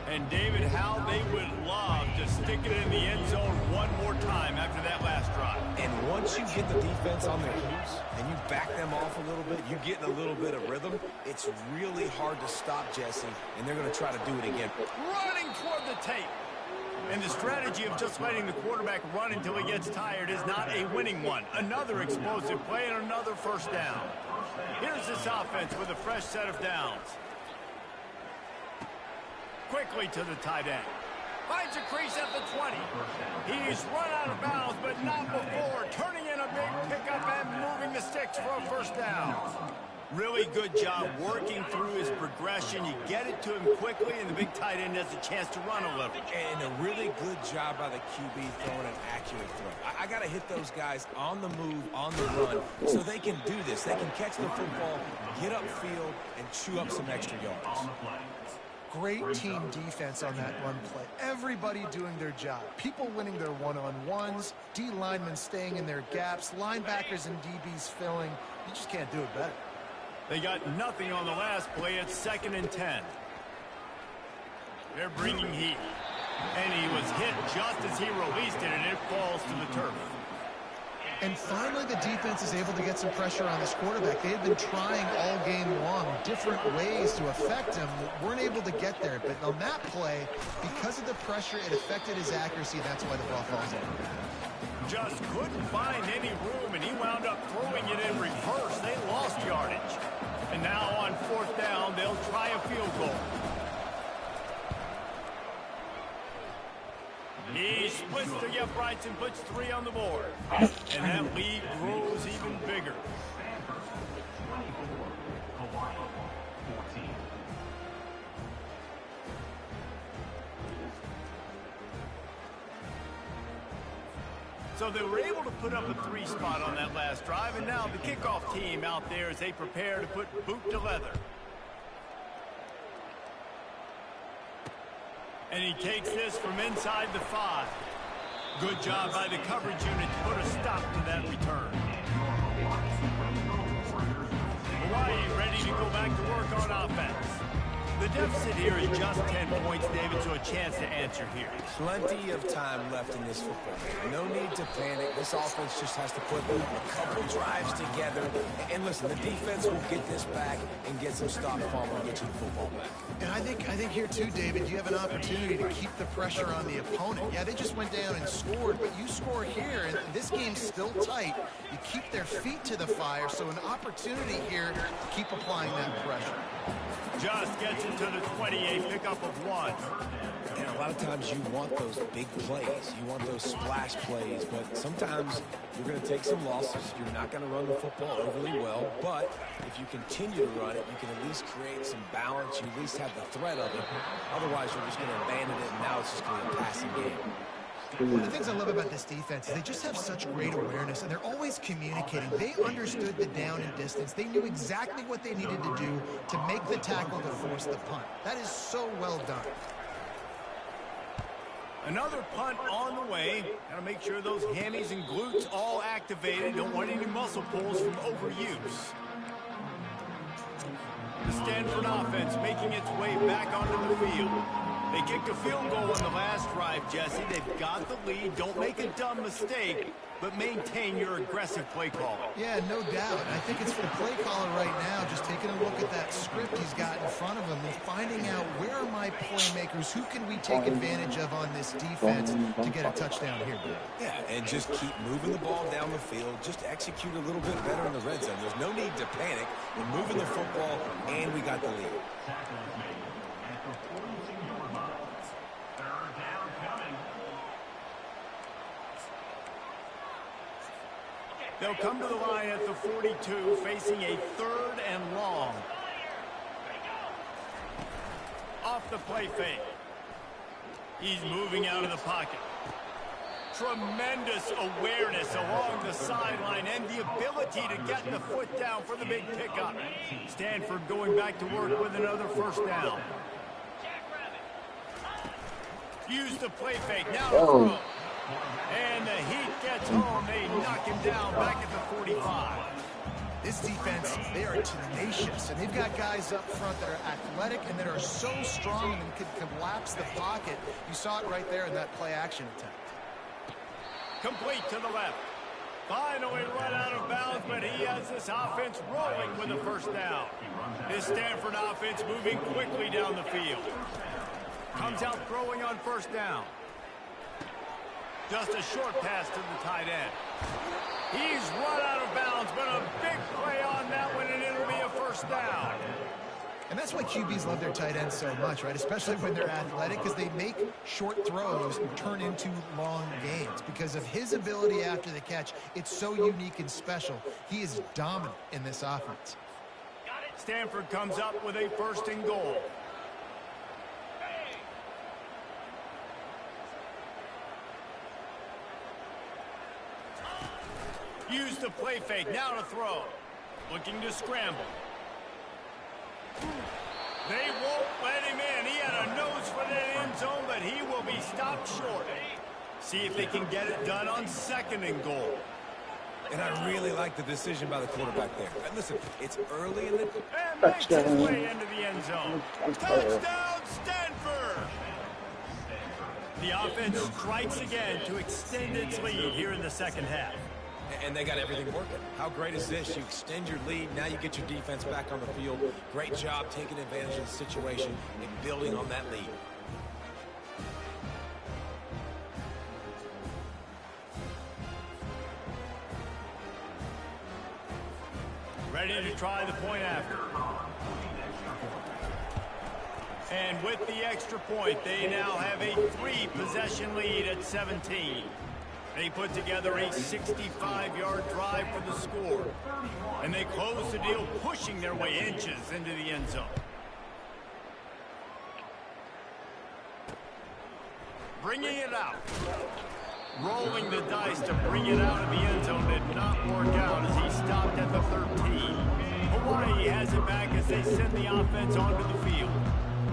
And David, how they would love to stick it in the end zone one more time after that last drive. And once you get the defense on their heels and you back them off a little bit, you get in a little bit of rhythm, it's really hard to stop Jesse, and they're going to try to do it again. Running toward the tape. And the strategy of just letting the quarterback run until he gets tired is not a winning one. Another explosive play and another first down. Here's this offense with a fresh set of downs. Quickly to the tight end. Finds a crease at the 20. He's run out of bounds, but not before. Turning in a big pickup and moving the sticks for a first down. Really good job working through his progression. You get it to him quickly, and the big tight end has a chance to run a little. And a really good job by the QB throwing an accurate throw. I got to hit those guys on the move, on the run, so they can do this. They can catch the football, get upfield, and chew up some extra yards. Great team defense on that run play. Everybody doing their job. People winning their one-on-ones, D linemen staying in their gaps, linebackers and DBs filling. You just can't do it better. They got nothing on the last play. It's 2nd and 10. They're bringing heat. And he was hit just as he released it, and it falls to the turf. And finally, the defense is able to get some pressure on this quarterback. They have been trying all game long different ways to affect him. Weren't able to get there. But on that play, because of the pressure, it affected his accuracy. That's why the ball falls in. Just couldn't find any room, and he wound up throwing it in reverse. They lost yardage. And now on 4th down, they'll try a field goal. He splits the uprights and puts 3 on the board. And that lead grows even bigger. So they were able to put up a 3 spot on that last drive, and now the kickoff team out there as they prepare to put boot to leather. And he takes this from inside the 5. Good job by the coverage unit to put a stop to that return. Hawaii ready to go back to work on offense. The deficit here is just 10 points, David, so a chance to answer here. Plenty of time left in this football game. No need to panic. This offense just has to put a couple drives together. And listen, the defense will get this back and get some stop fumble and get you the football back. And I think here too, David, you have an opportunity to keep the pressure on the opponent. Yeah, they just went down and scored, but you score here, and this game's still tight. You keep their feet to the fire, so an opportunity here to keep applying that pressure. Just gets into the 28, pickup of 1. And a lot of times you want those big plays. You want those splash plays, but sometimes you're going to take some losses. You're not going to run the football overly well, but if you continue to run it, you can at least create some balance. You at least have the threat of it. Otherwise, you're just going to abandon it, and now it's just going to be a passing game. One of the things I love about this defense is they just have such great awareness, and they're always communicating. They understood the down and distance. They knew exactly what they needed to do to make the tackle to force the punt. That is so well done. Another punt on the way. Got to make sure those hammies and glutes all activated. Don't want any muscle pulls from overuse. The Stanford offense making its way back onto the field. They kicked a field goal on the last drive, Jesse. They've got the lead. Don't make a dumb mistake, but maintain your aggressive play calling. Yeah, no doubt. I think it's for the play caller right now, just taking a look at that script he's got in front of him and finding out where are my playmakers, who can we take advantage of on this defense to get a touchdown here. Yeah, and just keep moving the ball down the field. Just execute a little bit better in the red zone. There's no need to panic. We're moving the football, and we got the lead. They'll come to the line at the 42, facing a 3rd and long. Off the play fake. He's moving out of the pocket. Tremendous awareness along the sideline and the ability to get the foot down for the big pickup. Stanford going back to work with another first down. Use the play fake. Now to throw. And the heat gets home. They knock him down back at the 45. This defense, they are tenacious, and they've got guys up front that are athletic and that are so strong and can collapse the pocket. You saw it right there in that play-action attempt. Complete to the left. Finally run out of bounds, but he has this offense rolling with a first down. This Stanford offense moving quickly down the field. Comes out throwing on first down. Just a short pass to the tight end. He's run out of bounds, but a big play on that one, and it'll be a first down. And that's why QBs love their tight ends so much, right? Especially when they're athletic, because they make short throws turn into long gains. Because of his ability after the catch, it's so unique and special. He is dominant in this offense. Stanford comes up with a first and goal. Use the play fake. Now to throw. Looking to scramble. They won't let him in. He had a nose for the end zone, but he will be stopped short. See if they can get it done on second and goal. And I really like the decision by the quarterback there. And listen, it's early in the... And makes his way into the end zone. Touchdown, Stanford! The offense strikes again to extend its lead here in the second half. And they got everything working. How great is this? You extend your lead. Now you get your defense back on the field. Great job taking advantage of the situation and building on that lead. Ready to try the point after. And with the extra point, they now have a 3-possession lead at 17. They put together a 65-yard drive for the score. And they close the deal, pushing their way inches into the end zone. Bringing it out. Rolling the dice to bring it out of the end zone did not work out as he stopped at the 13. Hawaii has it back as they send the offense onto the field.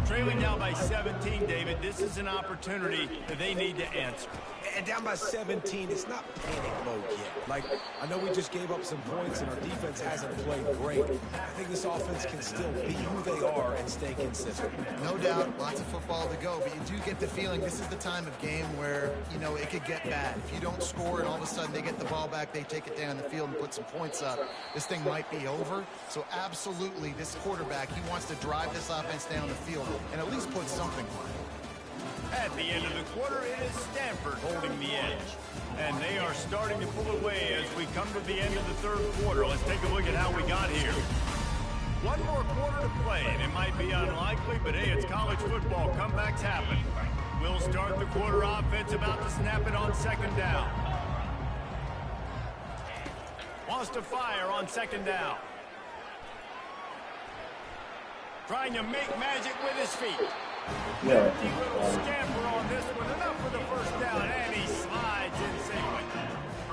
Trailing down by 17, David, this is an opportunity that they need to answer. And down by 17, it's not panic mode yet. Like, I know we just gave up some points and our defense hasn't played great. I think this offense can still be who they are and stay consistent. No doubt, lots of football to go, but you do get the feeling this is the time of game where, you know, it could get bad. If you don't score and all of a sudden they get the ball back, they take it down the field and put some points up, this thing might be over. So absolutely, this quarterback, he wants to drive this offense down the field and at least put something on it. At the end of the quarter, it is Stanford holding the edge. And they are starting to pull away as we come to the end of the third quarter. Let's take a look at how we got here. One more quarter to play, and it might be unlikely, but hey, it's college football. Comebacks happen. We'll start the quarter offense, about to snap it on second down. Wants to fire on second down. Trying to make magic with his feet. Yeah. Little scamper on this one, enough for the first down, and he slides in safely.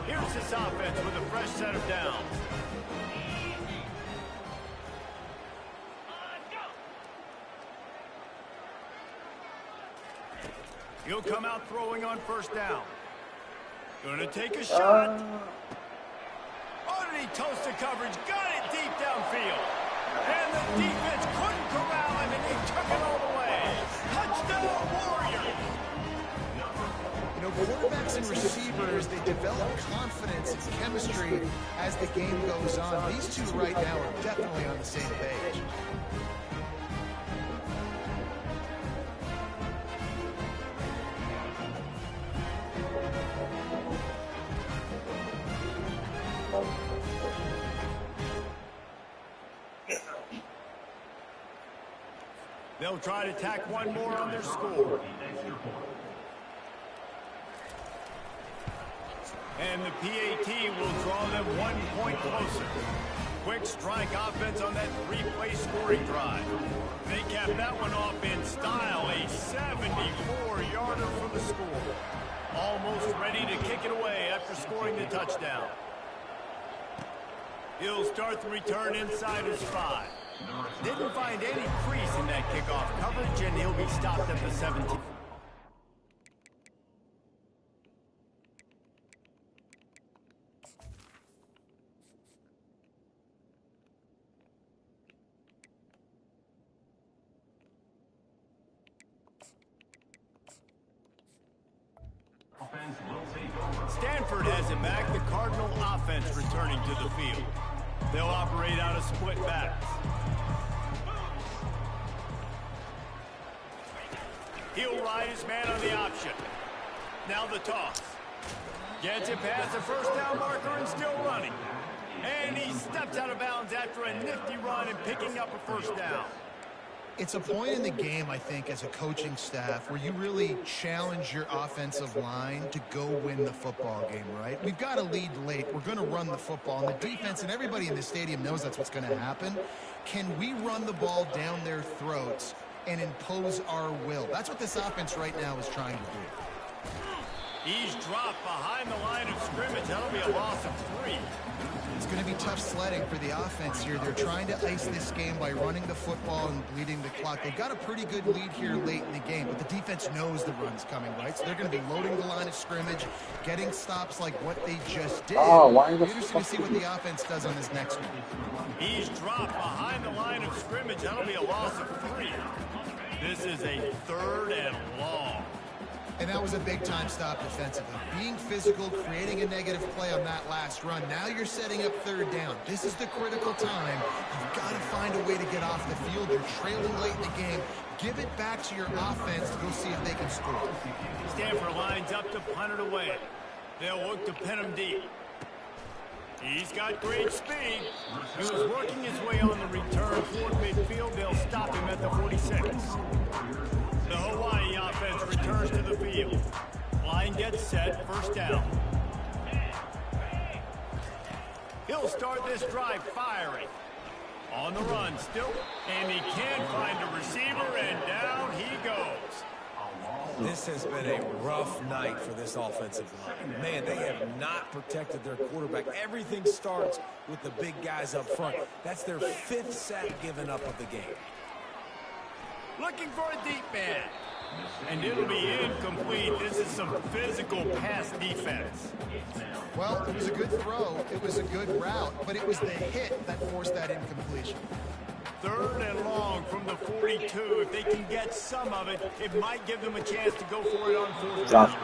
Here's this offense with a fresh set of downs. He'll come out throwing on first down. Gonna take a shot. Oh, did he toast the coverage? Got it deep downfield. And the defense couldn't corral him, and they took it all the way. Touchdown, Warriors! You know, quarterbacks and receivers, they develop confidence and chemistry as the game goes on. These two right now are definitely on the same page. They'll try to tack one more on their score. And the PAT will draw them 1 point closer. Quick strike offense on that 3-play scoring drive. They capped that one off in style, a 74-yard runners for the score. Almost ready to kick it away after scoring the touchdown. He'll start the return inside his 5. Didn't find any crease in that kickoff coverage, and he'll be stopped at the 17. Stanford has it back, the Cardinal offense returning to the field. They'll operate out of split backs. He'll ride his man on the option. Now the toss. Gets it past the first down marker and still running. And he steps out of bounds after a nifty run and picking up a first down. It's a point in the game, I think, as a coaching staff where you really challenge your offensive line to go win the football game, right? We've got a lead late. We're going to run the football. And the defense and everybody in the stadium knows that's what's going to happen. Can we run the ball down their throats and impose our will? That's what this offense right now is trying to do. He's dropped behind the line of scrimmage. That'll be a loss of 3. It's going to be tough sledding for the offense here. They're trying to ice this game by running the football and bleeding the clock. They've got a pretty good lead here late in the game, but the defense knows the run's coming, right? So they're going to be loading the line of scrimmage, getting stops like what they just did. Interesting to see what the offense does on this next one. He's dropped behind the line of scrimmage. That'll be a loss of 3. This is a 3rd and long. And that was a big-time stop defensively. Being physical, creating a negative play on that last run. Now you're setting up 3rd down. This is the critical time. You've got to find a way to get off the field. You're trailing late in the game. Give it back to your offense to go see if they can score. Stanford lines up to punt it away. They'll look to pin him deep. He's got great speed. He was working his way on the return toward midfield. They'll stop him at the 46. The Hawaii offense returns to the field. Line gets set, first down. He'll start this drive firing. On the run still, and he can't find a receiver, and down he goes. This has been a rough night for this offensive line. Man, they have not protected their quarterback. Everything starts with the big guys up front. That's their 5th sack given up of the game. Looking for a deep man. And it'll be incomplete. This is some physical pass defense. Well, it was a good throw. It was a good route, but it was the hit that forced that incompletion. 3rd and long from the 42. If they can get some of it, it might give them a chance to go for it on 4th down.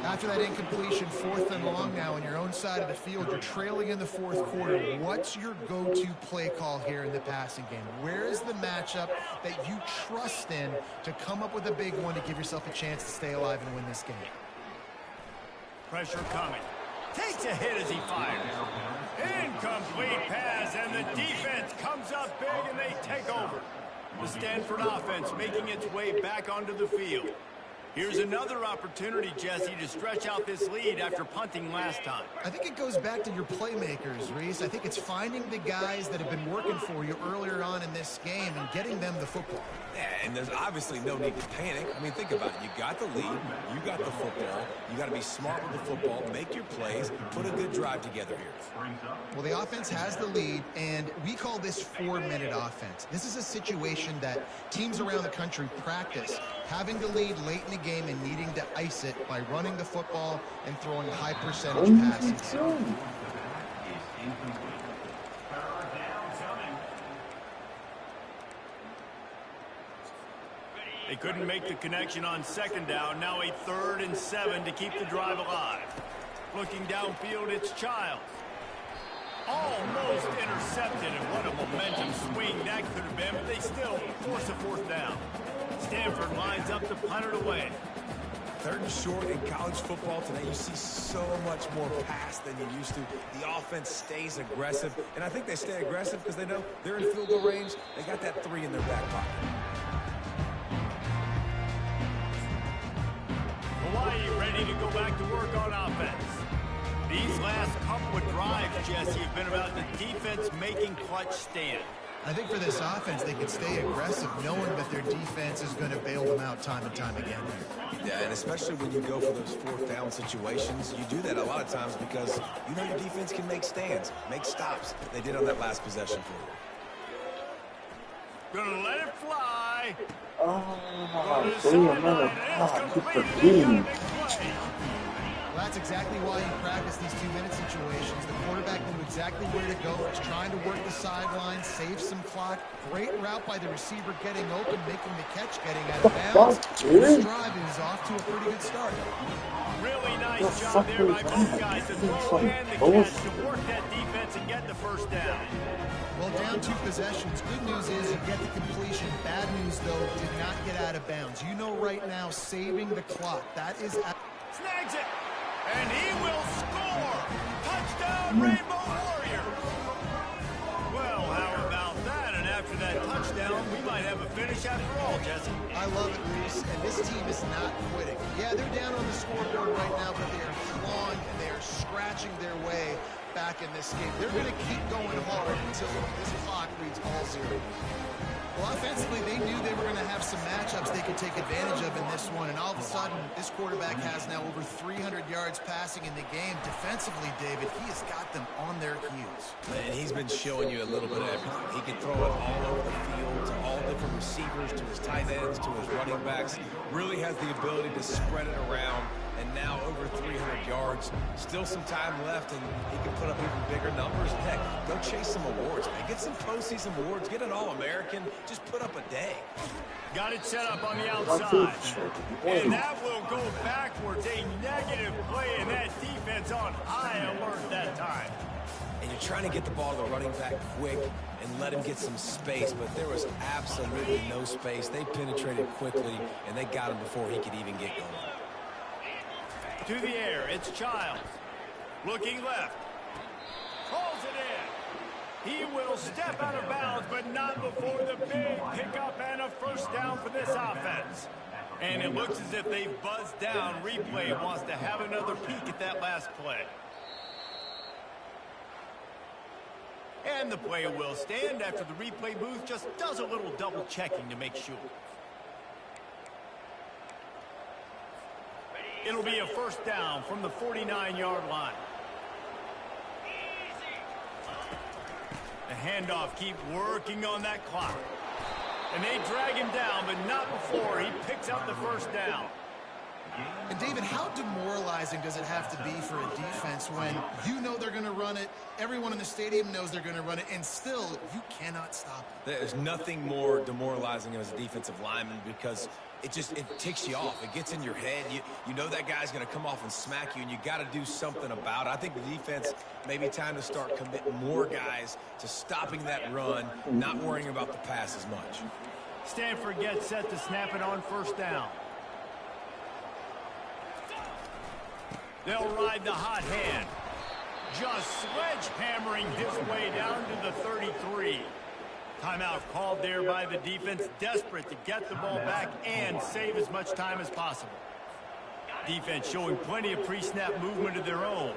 After that incompletion, 4th and long now on your own side of the field, you're trailing in the 4th quarter. What's your go-to play call here in the passing game? Where is the matchup that you trust in to come up with a big one to give yourself a chance to stay alive and win this game? Pressure coming. Takes a hit as he fires. Incomplete pass, and the defense comes up big, and they take over. The Stanford offense making its way back onto the field. Here's another opportunity, Jesse, to stretch out this lead after punting last time. I think it goes back to your playmakers, Reese. I think it's finding the guys that have been working for you earlier on in this game and getting them the football. Yeah, and there's obviously no need to panic. I mean, think about it. You got the lead. You got the football. You got to be smart with the football, make your plays, put a good drive together here. Well, the offense has the lead, and we call this 4-minute offense. This is a situation that teams around the country practice, having the lead late in the game and needing to ice it by running the football and throwing high percentage passes. They couldn't make the connection on 2nd down. Now a 3rd and 7 to keep the drive alive. Looking downfield, it's Childs. Almost intercepted, and what a momentum swing that could have been, but they still force a 4th down. Stanford lines up to punt it away. 3rd and short in college football today. You see so much more pass than you used to. The offense stays aggressive, and I think they stay aggressive because they know they're in field goal range. They got that 3 in their back pocket. Hawaii ready to go back to work on offense. These last couple of drives, Jesse, have been about the defense making clutch stand. I think for this offense, they can stay aggressive knowing that their defense is going to bail them out time and time again. Yeah, and especially when you go for those fourth down situations, you do that a lot of times because you know your defense can make stands, make stops. They did on that last possession for you. Gonna let it fly. Well, that's exactly why you practice these 2-minute situations. The quarterback knew exactly where to go. He's trying to work the sideline, save some clock. Great route by the receiver getting open, making the catch, getting out of bounds. This drive is off to a pretty good start. Really nice job there by both guys to throw and the catch to work that defense and get the first down. Well, down 2 possessions. Good news is you get the completion. Bad news, though, did not get out of bounds. You know right now, saving the clock. That is... Snags it, and he will score. Touchdown, Rainbow Warriors. Well, how about that? And after that touchdown, we might have a finish after all, Jesse. I love it, Reese, and this team is not quitting. Yeah, they're down on the scoreboard right now, but they are clawing and they are scratching their way back in this game. They're going to keep going hard until this clock reads all zeros. Well, offensively, they knew they were going to have some matchups they could take advantage of in this one, and all of a sudden, this quarterback has now over 300 yards passing in the game. Defensively, David, he has got them on their heels. Man, he's been showing you a little bit of everything. He can throw it all over the field to all different receivers, to his tight ends, to his running backs. Really has the ability to spread it around. And now over 300 yards. Still some time left, and he can put up even bigger numbers. Heck, go chase some awards, man. Get some postseason awards. Get an All-American. Just put up a day. Got it set up on the outside. And that will go backwards. A negative play, and that defense on high alert that time. And you're trying to get the ball to the running back quick and let him get some space, but there was absolutely no space. They penetrated quickly, and they got him before he could even get going. To the air, it's Childs. Looking left. Calls it in. He will step out of bounds, but not before the big pickup and a first down for this offense. And it looks as if they've buzzed down. Replay wants to have another peek at that last play. And the play will stand after the replay booth just does a little double checking to make sure. It'll be a first down from the 49-yard line. The handoff, keep working on that clock. And they drag him down, but not before he picks up the first down. And David, how demoralizing does it have to be for a defense when you know they're going to run it, everyone in the stadium knows they're going to run it, and still you cannot stop it? There's nothing more demoralizing as a defensive lineman because it ticks you off. It gets in your head. You know that guy's going to come off and smack you, and you got to do something about it. I think the defense maybe time to start committing more guys to stopping that run, not worrying about the pass as much. Stanford gets set to snap it on first down. They'll ride the hot hand. Just sledgehammering his way down to the 33. Timeout called there by the defense, desperate to get the ball back and save as much time as possible. Defense showing plenty of pre-snap movement of their own.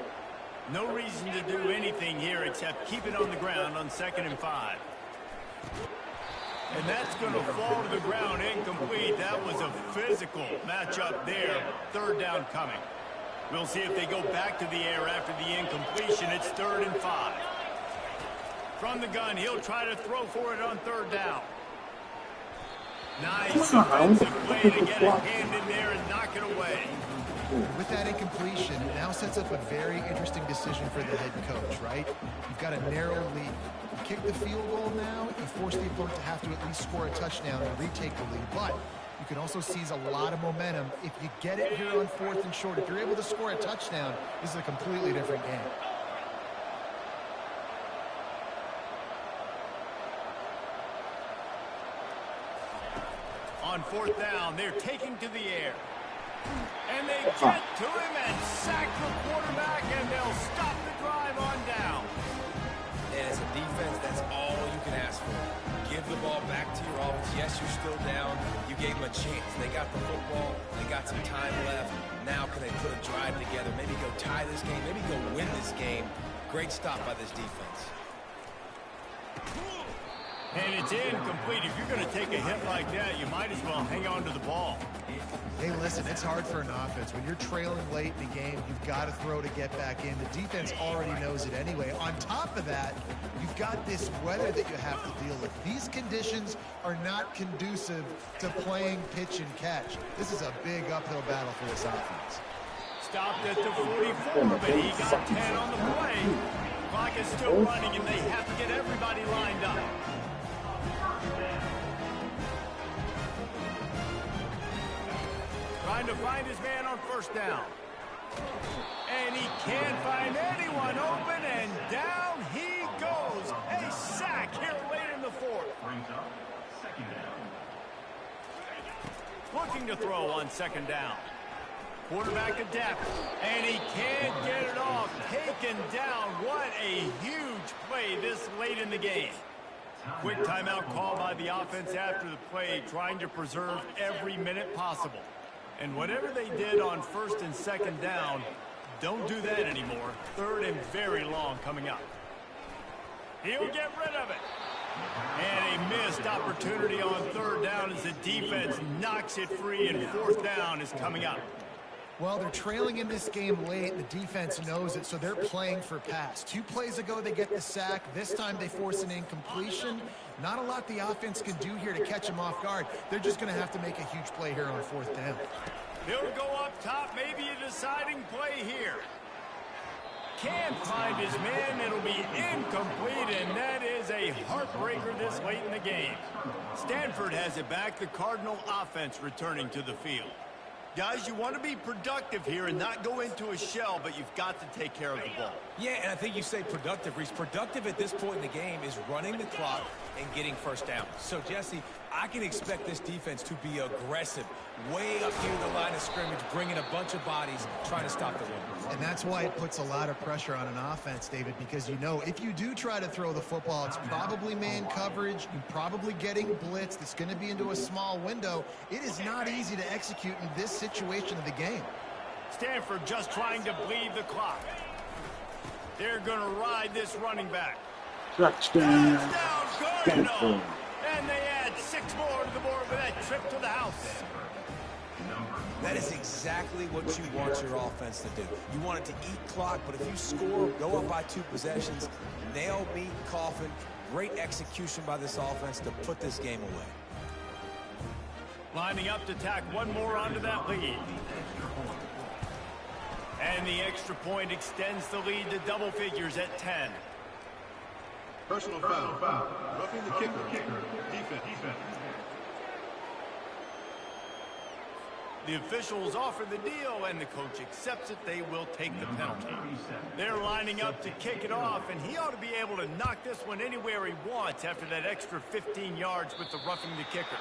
No reason to do anything here except keep it on the ground on 2nd and 5. And that's going to fall to the ground incomplete. That was a physical matchup there. 3rd down coming. We'll see if they go back to the air after the incompletion. It's 3rd and 5. From the gun, he'll try to throw for it on 3rd down. Nice defensive play to get a hand in there and knock it away. With that incompletion, it now sets up a very interesting decision for the head coach, right? You've got a narrow lead. You kick the field goal now, you force the opponent to have to at least score a touchdown and retake the lead. But you can also seize a lot of momentum. If you get it here on 4th and short, if you're able to score a touchdown, this is a completely different game. On 4th down, they're taking to the air. And they get to him and sack the quarterback, and they'll stop the drive on down. And as a defense, that's all you can ask for. Give the ball back to your offense. Yes, you're still down. You gave them a chance. They got the football. They got some time left. Now can they put a drive together? Maybe go tie this game. Maybe go win this game. Great stop by this defense. And it's incomplete. If you're going to take a hit like that, you might as well hang on to the ball. Hey, listen, it's hard for an offense. When you're trailing late in the game, you've got to throw to get back in. The defense already knows it anyway. On top of that, you've got this weather that you have to deal with. These conditions are not conducive to playing pitch and catch. This is a big uphill battle for this offense. Stopped at the 44, but he got 10 on the play. Clock is still running, and they have to get everybody lined up. Trying to find his man on first down. And he can't find anyone open, and down he goes. A sack here late in the fourth. Looking to throw on second down. Quarterback adept, and he can't get it off. Taken down. What a huge play this late in the game. Quick timeout call by the offense after the play, trying to preserve every minute possible. And whatever they did on first and second down, don't do that anymore. Third and very long coming up. He'll get rid of it. And a missed opportunity on third down as the defense knocks it free, and fourth down is coming up. Well, they're trailing in this game late. The defense knows it, so they're playing for pass. 2 plays ago, they get the sack. This time, they force an incompletion. Not a lot the offense can do here to catch them off guard. They're just going to have to make a huge play here on fourth down. He'll go up top, maybe a deciding play here. Can't find his man. It'll be incomplete, and that is a heartbreaker this late in the game. Stanford has it back. The Cardinal offense returning to the field. Guys, you want to be productive here and not go into a shell, but you've got to take care of the ball. Yeah, and I think you say productive, Reese. Productive at this point in the game is running the clock and getting first down. So, Jesse, I can expect this defense to be aggressive, way up near the line of scrimmage, bringing a bunch of bodies, trying to stop the run. And that's why it puts a lot of pressure on an offense, David, because you know if you do try to throw the football, it's probably man coverage, you're probably getting blitzed, it's going to be into a small window. It is not easy to execute in this situation of the game. Stanford just trying to bleed the clock. They're going to ride this running back. Touchdown. Good enough. And they add 6 more to the board with that trip to the house. That is exactly what you want your offense to do. You want it to eat clock, but if you score, go up by 2 possessions, nail, meet, coffin. Great execution by this offense to put this game away. Lining up to tack one more onto that lead. And the extra point extends the lead to double figures at 10. Personal foul. Roughing the kicker. Defense. The officials offer the deal, and the coach accepts it. They will take the penalty. They're lining up to kick it off, and he ought to be able to knock this one anywhere he wants after that extra 15 yards with the roughing the kicker.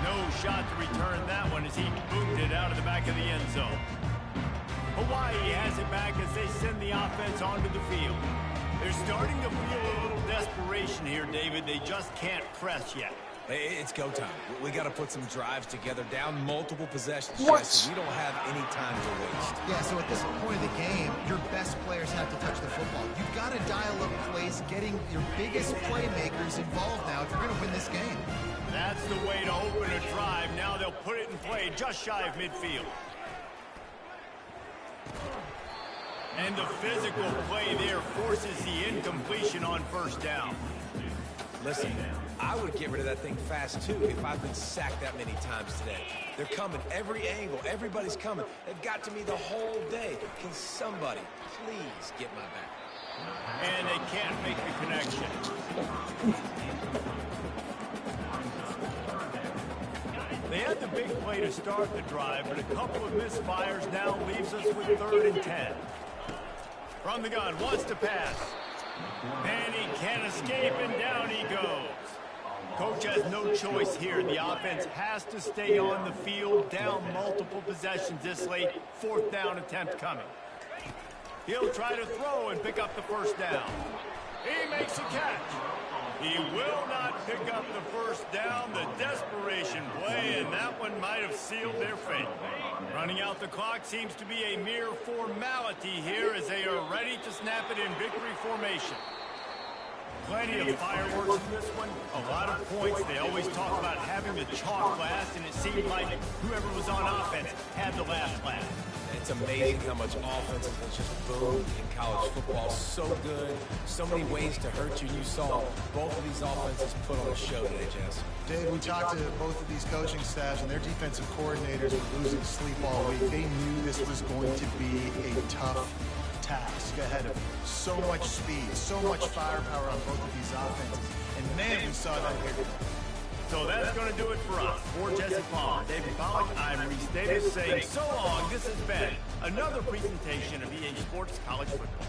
No shot to return that one as he boomed it out of the back of the end zone. Hawaii has it back as they send the offense onto the field. They're starting to feel a little desperation here, David. They just can't press yet. Hey, it's go time. We got to put some drives together, down multiple possessions. What? So we don't have any time to waste. Yeah, so at this point of the game, your best players have to touch the football. You've got to dial up plays, getting your biggest playmakers involved now if you're going to win this game. That's the way to open a drive. Now they'll put it in play just shy of midfield. And the physical play there forces the incompletion on first down. Listen, I would get rid of that thing fast, too, if I've been sacked that many times today. They're coming every angle. Everybody's coming. They've got to me the whole day. Can somebody please get my back? And they can't make the connection. They had the big play to start the drive, but a couple of misfires now leaves us with 3rd and 10. From the gun, wants to pass. And he can't escape, and down he goes. Coach has no choice here. The offense has to stay on the field, down multiple possessions this late. 4th down attempt coming. He'll try to throw and pick up the first down. He makes a catch. He will not pick up the first down. The desperation play, and that one might have sealed their fate. Running out the clock seems to be a mere formality here as they are ready to snap it in victory formation. Plenty of fireworks in this one, a lot of points. They always talk about having the chalk glass, and it seemed like whoever was on offense had the last laugh. It's amazing how much offense has just boomed in college football. So good, so many ways to hurt you. You saw both of these offenses put on a show today, Jess. Dave, we talked to both of these coaching staffs, and their defensive coordinators were losing sleep all week. They knew this was going to be a tough task ahead of them. So much speed, so much firepower on both of these offenses. And man, we saw that here. So that's going to do it for us. For Jesse Palmer, David Pollack, I'm Reese Davis saying so long. This has been another presentation of EA Sports College Football.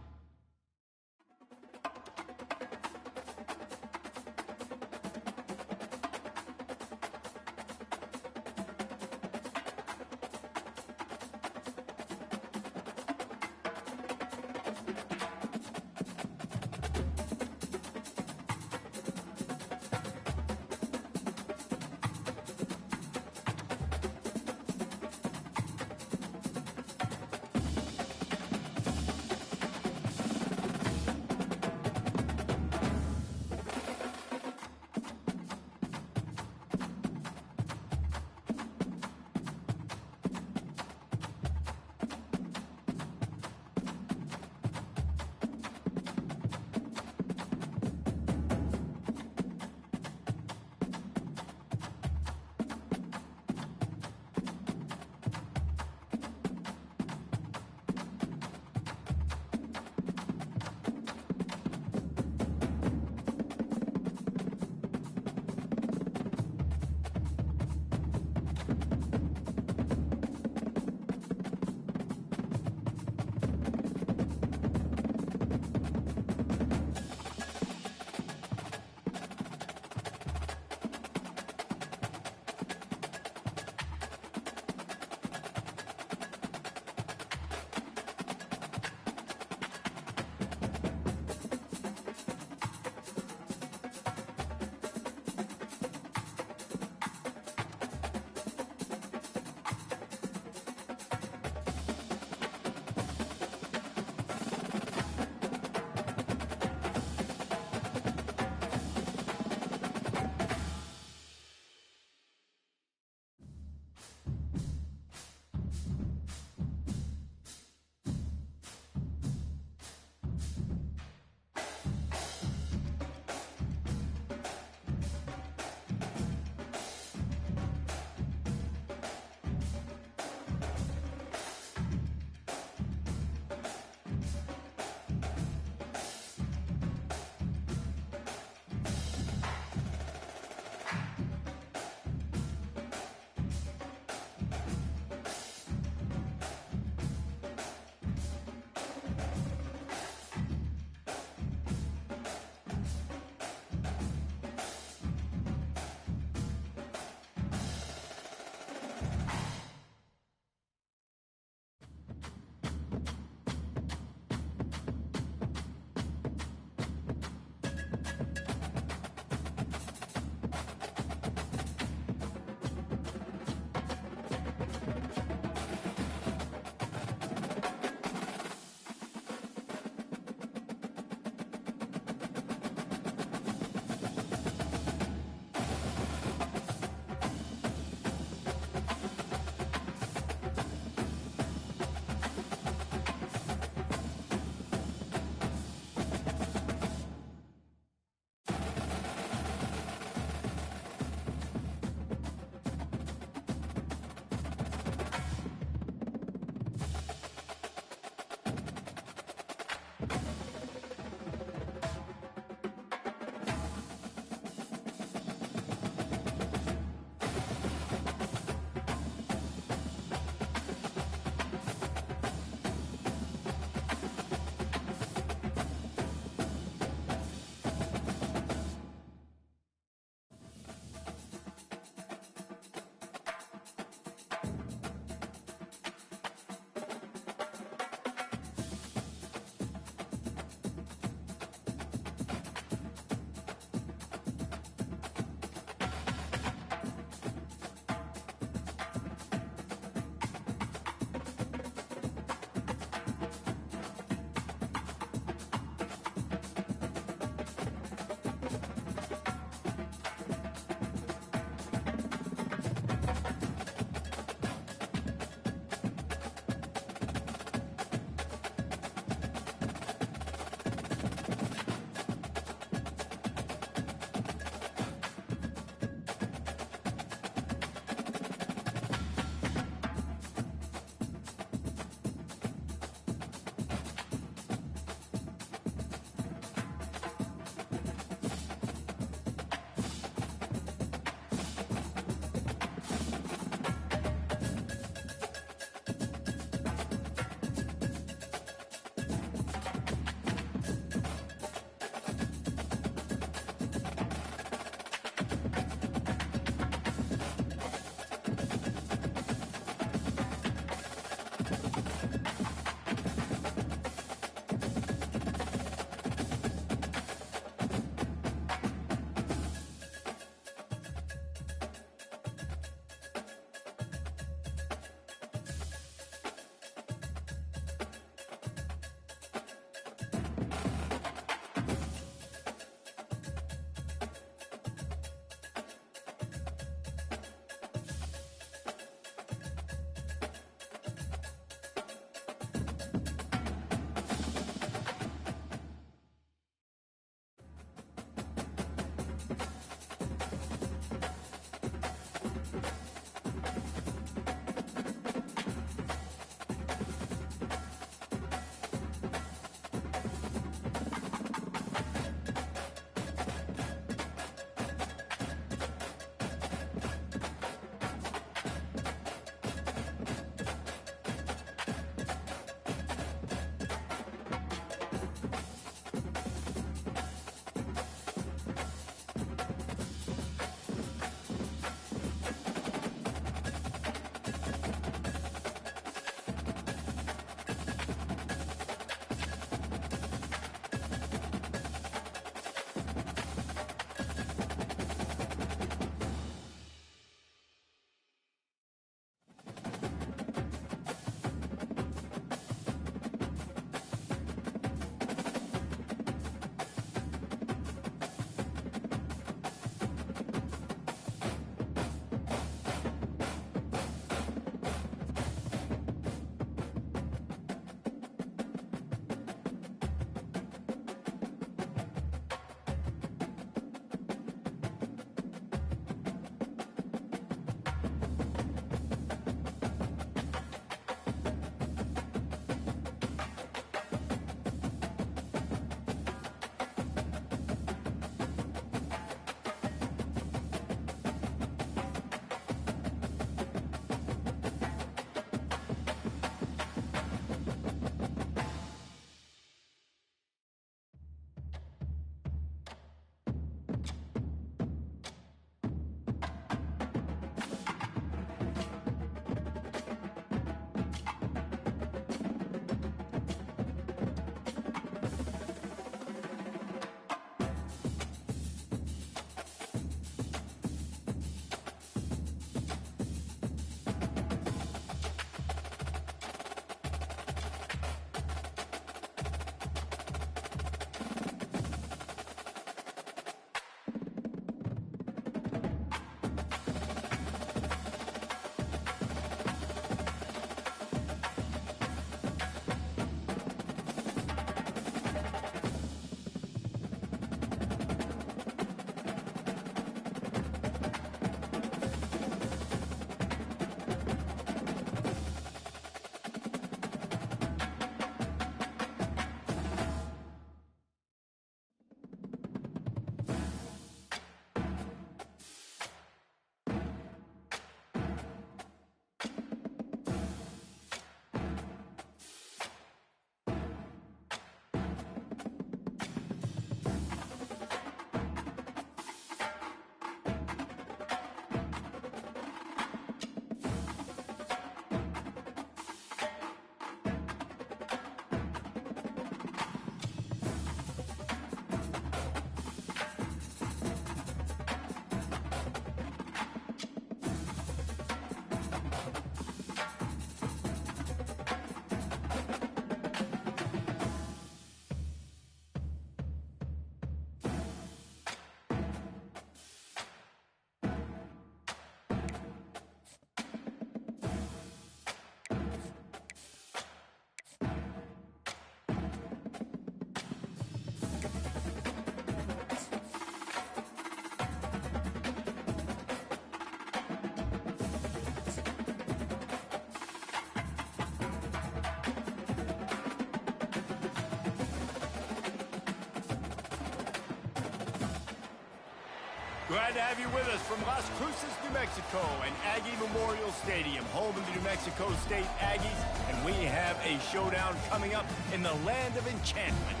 Glad to have you with us from Las Cruces, New Mexico, and Aggie Memorial Stadium, home of the New Mexico State Aggies, and we have a showdown coming up in the land of enchantment.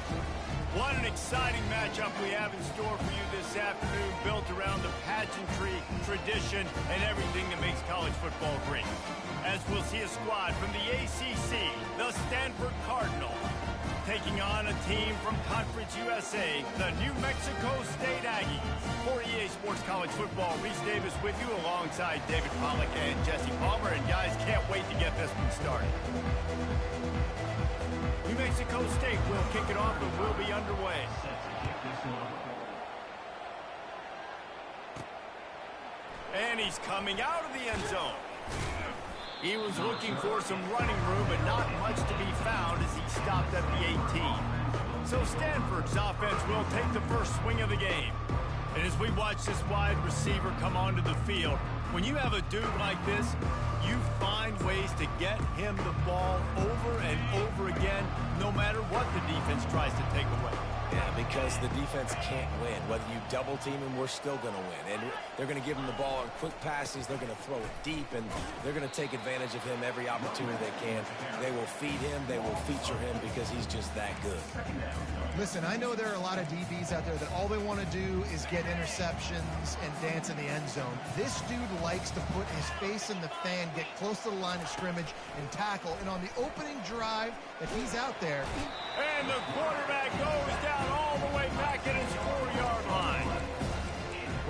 What an exciting matchup we have in store for you this afternoon, built around the pageantry, tradition, and everything that makes college football great. As we'll see a squad from the ACC, the Stanford Cardinals, taking on a team from Conference USA, the New Mexico State Aggies. For EA Sports College Football, Reese Davis with you alongside David Pollack and Jesse Palmer. And guys, can't wait to get this one started. New Mexico State will kick it off and we'll be underway. And he's coming out of the end zone. He was looking for some running room, but not much to be found as he stopped at the 18. So Stanford's offense will take the first swing of the game. And as we watch this wide receiver come onto the field, when you have a dude like this, you find ways to get him the ball over and over again, no matter what the defense tries to take away. Yeah, because the defense can't win. Whether you double team him, we're still going to win. And they're going to give him the ball on quick passes. They're going to throw it deep, and they're going to take advantage of him every opportunity they can. They will feed him. They will feature him because he's just that good. Listen, I know there are a lot of DBs out there that all they want to do is get interceptions and dance in the end zone. This dude likes to put his face in the fan, get close to the line of scrimmage, and tackle. And on the opening drive that he's out there... And the quarterback goes down all the way back at his 4-yard line.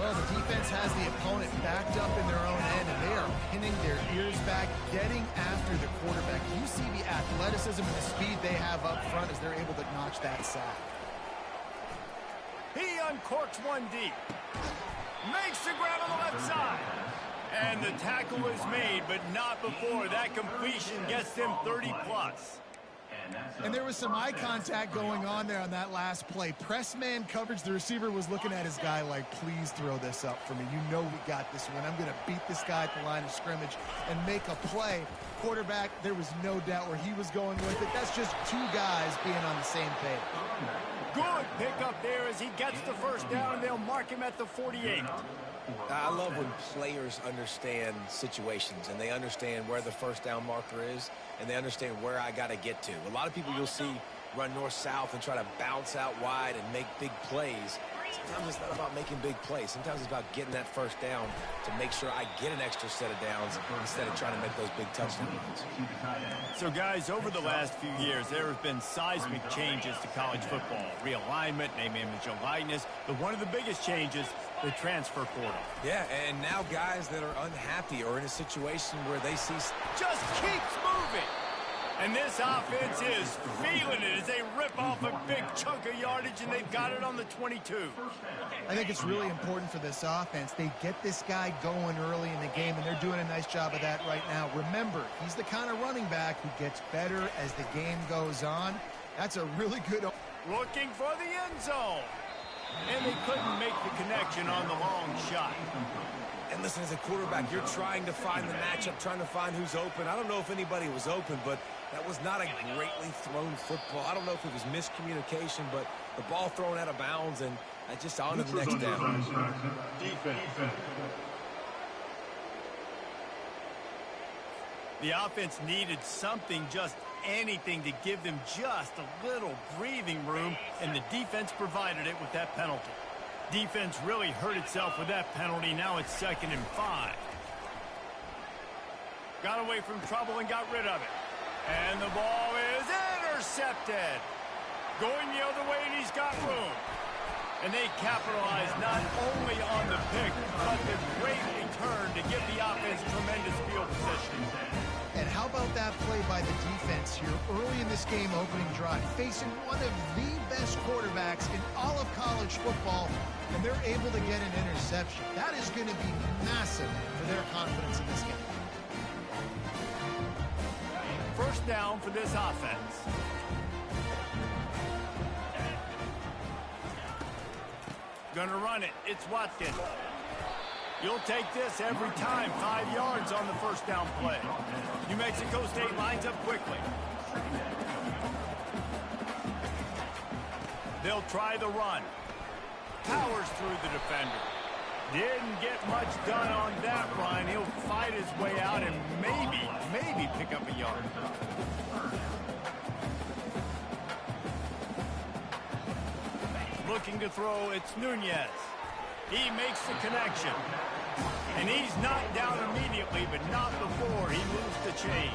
Well, the defense has the opponent backed up in their own end, and they are pinning their ears back, getting after the quarterback. You see the athleticism and the speed they have up front as they're able to notch that sack. He uncorks one deep. Makes the grab on the left side. And the tackle is made, but not before that completion gets them 30-plus. And there was some eye contact going on there on that last play. Press man coverage. The receiver was looking at his guy like, please throw this up for me. You know we got this one. I'm going to beat this guy at the line of scrimmage and make a play. Quarterback, there was no doubt where he was going with it. That's just two guys being on the same page. Good pickup there as he gets the first down, and they'll mark him at the 48. I love when players understand situations and they understand where the first down marker is and they understand where I got to get to. A lot of people you'll see run north-south and try to bounce out wide and make big plays. Sometimes it's not about making big plays. Sometimes it's about getting that first down to make sure I get an extra set of downs instead of trying to make those big touchdowns. So, guys, over the last few years, there have been seismic changes to college football. Realignment, name, image, and likeness. But one of the biggest changes, the transfer portal. Yeah, and now guys that are unhappy or in a situation where they see... Just keeps moving. And this offense is feeling it as they rip off a big chunk of yardage, and they've got it on the 22. I think it's really important for this offense. They get this guy going early in the game, and they're doing a nice job of that right now. Remember, he's the kind of running back who gets better as the game goes on. That's a really good... Looking for the end zone. And they couldn't make the connection on the long shot. And listen, as a quarterback, you're trying to find the matchup, trying to find who's open. I don't know if anybody was open, but that was not a greatly thrown football. I don't know if it was miscommunication, but the ball thrown out of bounds, and I just on to the next down. Defense. The offense needed something, just anything, to give them just a little breathing room, and the defense provided it with that penalty. Defense really hurt itself with that penalty. Now it's 2nd and 5. Got away from trouble and got rid of it. And the ball is intercepted. Going the other way, and he's got room. And they capitalize not only on the pick, but the great return to give the offense tremendous field position. And how about that play by the defense here early in this game opening drive, facing one of the best quarterbacks in all of college football, and they're able to get an interception. That is going to be massive for their confidence in this game. First down for this offense. Gonna run it. It's Watkins. You'll take this every time. 5 yards on the first down play. New Mexico State lines up quickly. They'll try the run. Powers through the defender. Didn't get much done on that run. He'll fight his way out and maybe pick up a yard. Looking to throw, it's Nunez. He makes the connection. And he's knocked down immediately, but not before he moves the chains.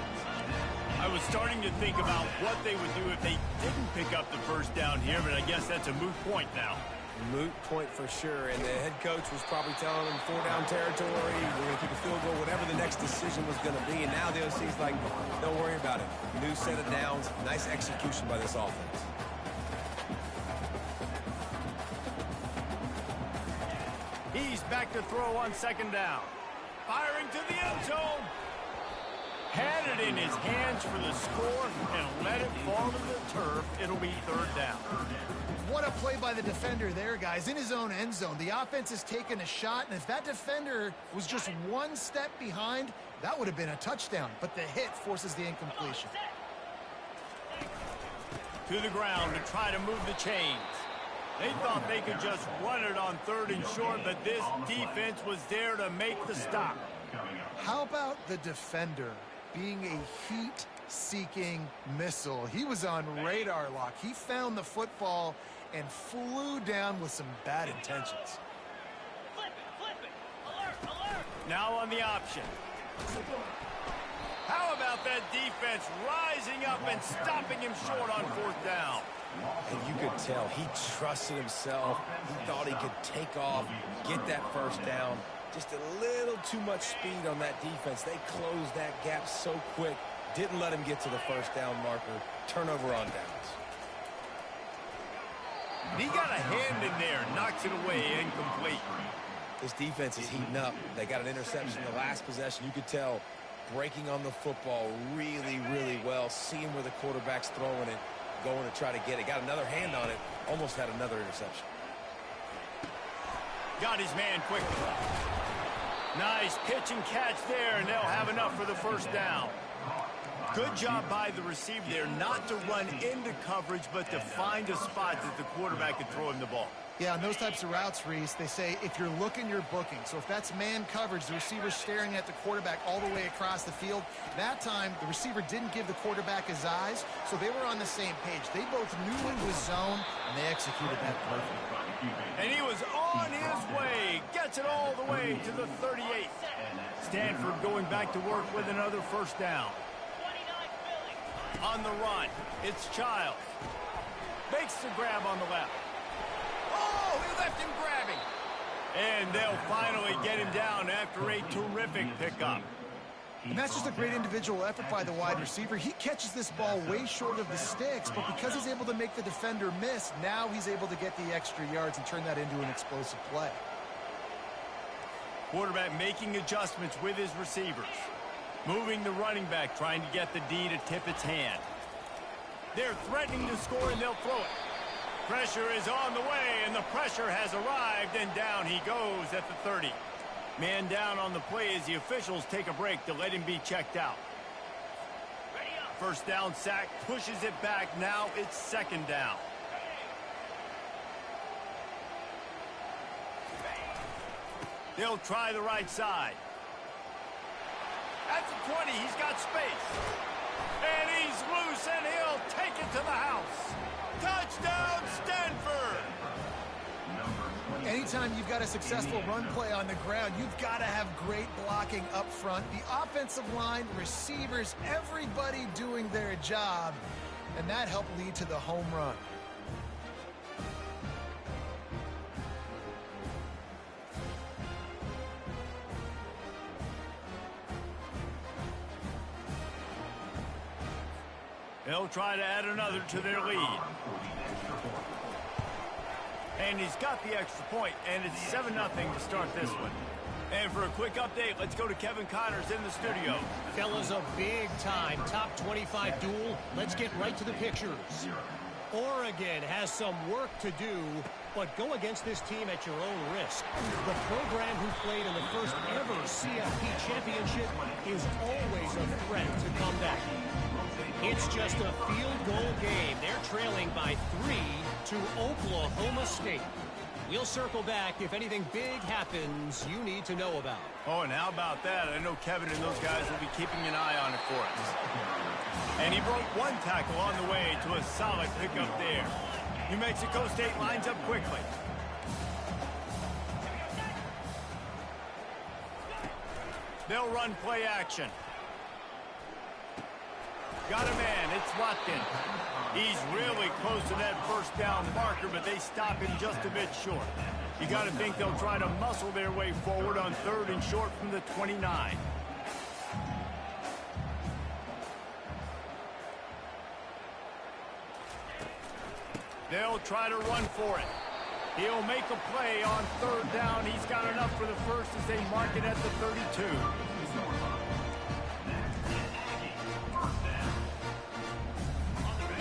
I was starting to think about what they would do if they didn't pick up the first down here, but I guess that's a moot point now. Moot point for sure, and the head coach was probably telling them 4-down territory, we're going to kick a field goal, whatever the next decision was going to be, and now the OC's like, don't worry about it. New set of downs, nice execution by this offense. He's back to throw on second down. Firing to the end zone. Had it in his hands for the score and let it fall to the turf. It'll be third down. What a play by the defender there, guys. In his own end zone, the offense has taken a shot, and if that defender was just one step behind, that would have been a touchdown. But the hit forces the incompletion. To the ground to try to move the chains. They thought they could just run it on third and short, but this defense was there to make the stop. How about the defender being a heat-seeking missile? He was on radar lock. He found the football and flew down with some bad intentions. Flip it. Alert. Now on the option. How about that defense rising up and stopping him short on fourth down? And you could tell he trusted himself. He thought he could take off, get that first down. Just a little too much speed on that defense. They closed that gap so quick. Didn't let him get to the first down marker. Turnover on downs. He got a hand in there, knocks it away, incomplete. This defense is heating up. They got an interception in the last possession. You could tell breaking on the football really, really well, seeing where the quarterback's throwing it, going to try to get it. Got another hand on it, almost had another interception. Got his man quickly. Nice pitch and catch there, and they'll have enough for the first down. Good job by the receiver there not to run into coverage, but to find a spot that the quarterback could throw him the ball. Yeah, on those types of routes, Reese, they say if you're looking, you're booking. So if that's man coverage, the receiver's staring at the quarterback all the way across the field. That time, the receiver didn't give the quarterback his eyes, so they were on the same page. They both knew it was zone, and they executed that perfectly. And he was on his way. Gets it all the way to the 38. Stanford going back to work with another first down. On the run, it's Childs. Makes the grab on the left. Oh, he left him grabbing. And they'll finally get him down after a terrific pickup. And that's just a great individual effort by the wide receiver. He catches this ball way short of the sticks, but because he's able to make the defender miss, now he's able to get the extra yards and turn that into an explosive play. Quarterback making adjustments with his receivers. Moving the running back, trying to get the D to tip its hand. They're threatening to score, and they'll throw it. Pressure is on the way, and the pressure has arrived, and down he goes at the 30. Man down on the play as the officials take a break to let him be checked out. First down sack, pushes it back. Now it's second down. They'll try the right side. At the 20, he's got space. And he's loose, and he'll take it to the house. Touchdown, Stanford! Anytime you've got a successful run play on the ground, you've got to have great blocking up front. The offensive line, receivers, everybody doing their job. And that helped lead to the home run. They'll try to add another to their lead. And he's got the extra point, and it's 7-0 to start this one. And for a quick update, let's go to Kevin Connors in the studio. Fellas, a big-time top 25 duel. Let's get right to the pictures. Oregon has some work to do, but go against this team at your own risk. The program who played in the first ever CFP championship is always a threat to come back. It's just a field goal game. They're trailing by 3 to Oklahoma State. We'll circle back if anything big happens you need to know about. Oh, and how about that? I know Kevin and those guys will be keeping an eye on it for us. And he broke one tackle on the way to a solid pickup there. New Mexico State lines up quickly. They'll run play action. Got a man, it's Watkins. He's really close to that first down marker, but they stop him just a bit short. You got to think they'll try to muscle their way forward on 3rd and short from the 29. They'll try to run for it. He'll make a play on 3rd down. He's got enough for the first as they mark it at the 32.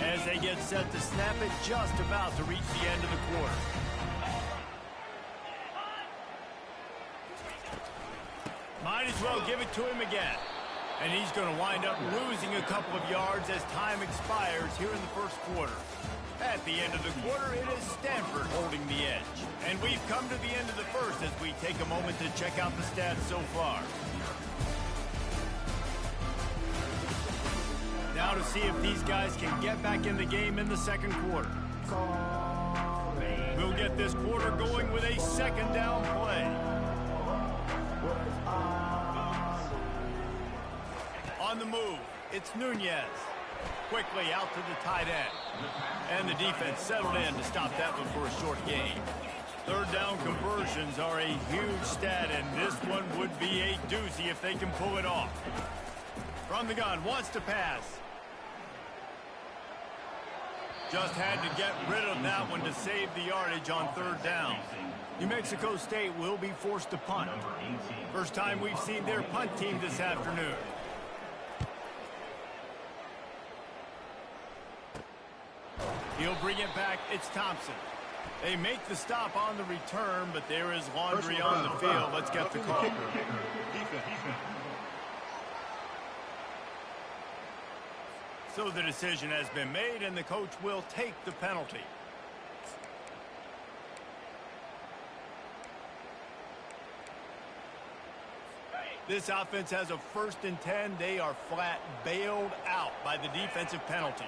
As they get set to snap it, just about to reach the end of the quarter. Might as well give it to him again. And he's going to wind up losing a couple of yards as time expires here in the first quarter. At the end of the quarter, it is Stanford holding the edge. And we've come to the end of the first as we take a moment to check out the stats so far. Now to see if these guys can get back in the game in the second quarter. We'll get this quarter going with a 2nd down play. On the move, it's Nunez. Quickly out to the tight end. And the defense settled in to stop that one for a short gain. 3rd down conversions are a huge stat, and this one would be a doozy if they can pull it off. From the gun, wants to pass. Just had to get rid of that one to save the yardage on 3rd down. New Mexico State will be forced to punt. First time we've seen their punt team this afternoon. He'll bring it back. It's Thompson. They make the stop on the return, but there is laundry on the field. Let's get the call. So the decision has been made, and the coach will take the penalty. This offense has a 1st and 10. They are flat bailed out by the defensive penalty.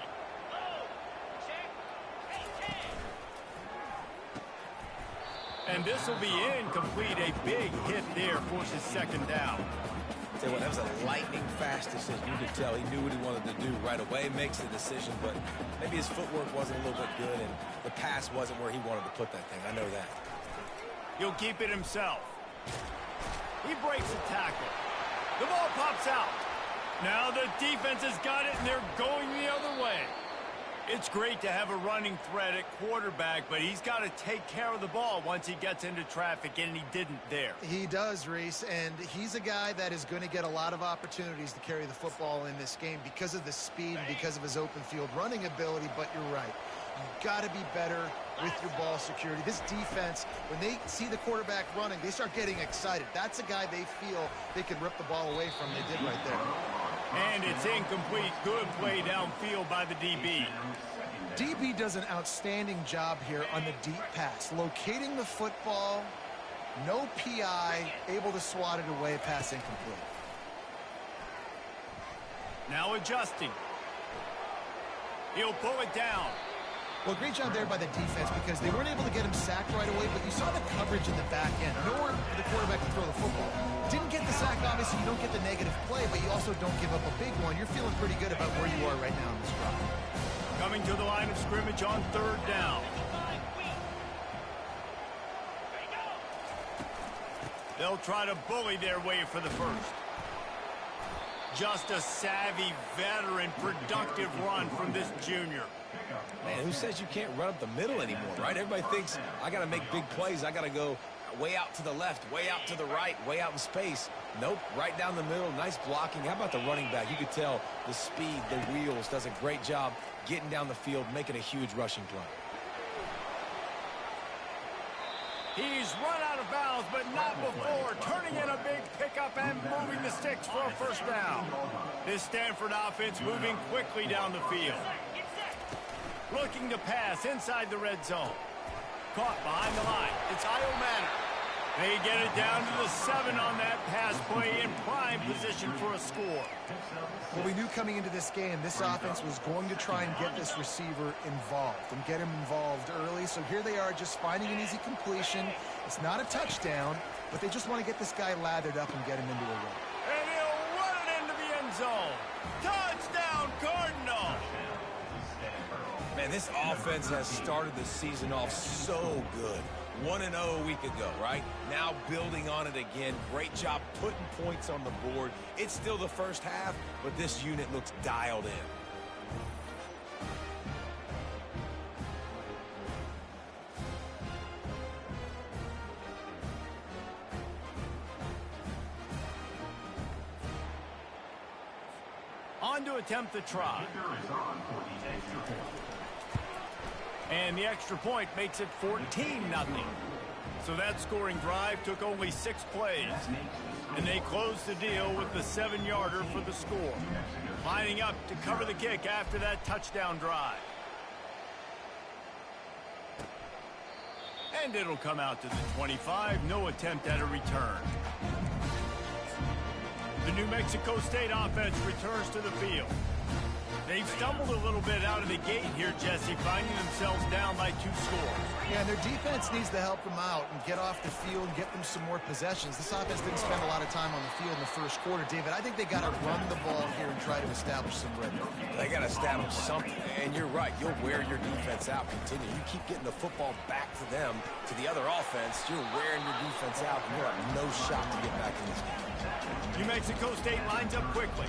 And this will be incomplete. A big hit there forces 2nd down. Tell you what, that was a lightning-fast decision. You could tell he knew what he wanted to do right away. Makes the decision, but maybe his footwork wasn't a little bit good, and the pass wasn't where he wanted to put that thing. I know that. He'll keep it himself. He breaks the tackle. The ball pops out. Now the defense has got it, and they're going the other way. It's great to have a running threat at quarterback, but he's got to take care of the ball once he gets into traffic, and he didn't there. He does, Reese, and he's a guy that is going to get a lot of opportunities to carry the football in this game because of the speed and because of his open field running ability, but you're right. You've got to be better with your ball security. This defense, when they see the quarterback running, they start getting excited. That's a guy they feel they can rip the ball away from. They did right there. And it's incomplete. Good play downfield by the DB. DB does an outstanding job here on the deep pass. Locating the football, no PI, able to swat it away, pass incomplete. Now adjusting. He'll pull it down. Well, great job there by the defense because they weren't able to get him sacked right away, but you saw the coverage in the back end. Nowhere for the quarterback to throw the football. Didn't get the sack, obviously. You don't get the negative play, but you also don't give up a big one. You're feeling pretty good about where you are right now in this drive. Coming to the line of scrimmage on 3rd down. They'll try to bully their way for the first. Just a savvy, veteran, productive run from this junior. Man, who says you can't run up the middle anymore, right? Everybody thinks I got to make big plays. I got to go way out to the left, way out to the right, way out in space. Nope, right down the middle. Nice blocking. How about the running back? You could tell the speed, the wheels, does a great job getting down the field, making a huge rushing play. He's run out of bounds, but not before. Turning in a big pickup and moving the sticks for a first down. This Stanford offense moving quickly down the field. Looking to pass inside the red zone. Caught behind the line. It's Manor. They get it down to the 7 on that pass play in prime position for a score. Well, we knew coming into this game, this offense was going to try and get this receiver involved and get him involved early. So here they are just finding an easy completion. It's not a touchdown, but they just want to get this guy lathered up and get him into a run. And he'll run it into the end zone. Touchdown, Cardinal! Man, this offense has started the season off so good. 1-0 a week ago, right? Now building on it again. Great job putting points on the board. It's still the first half, but this unit looks dialed in. On to attempt the try. And the extra point makes it 14-0. So that scoring drive took only 6 plays. And they closed the deal with the 7-yarder for the score. Lining up to cover the kick after that touchdown drive. And it'll come out to the 25. No attempt at a return. The New Mexico State offense returns to the field. They've stumbled a little bit out of the gate here, Jesse, finding themselves down by 2 scores. Yeah, and their defense needs to help them out and get off the field and get them some more possessions. This offense didn't spend a lot of time on the field in the first quarter. David, I think they got to run the ball here and try to establish some rhythm. They got to establish something, and you're right. You'll wear your defense out. Continue. You keep getting the football back to them, to the other offense. You're wearing your defense out, and you'll have no shot to get back in this game. New Mexico State lines up quickly.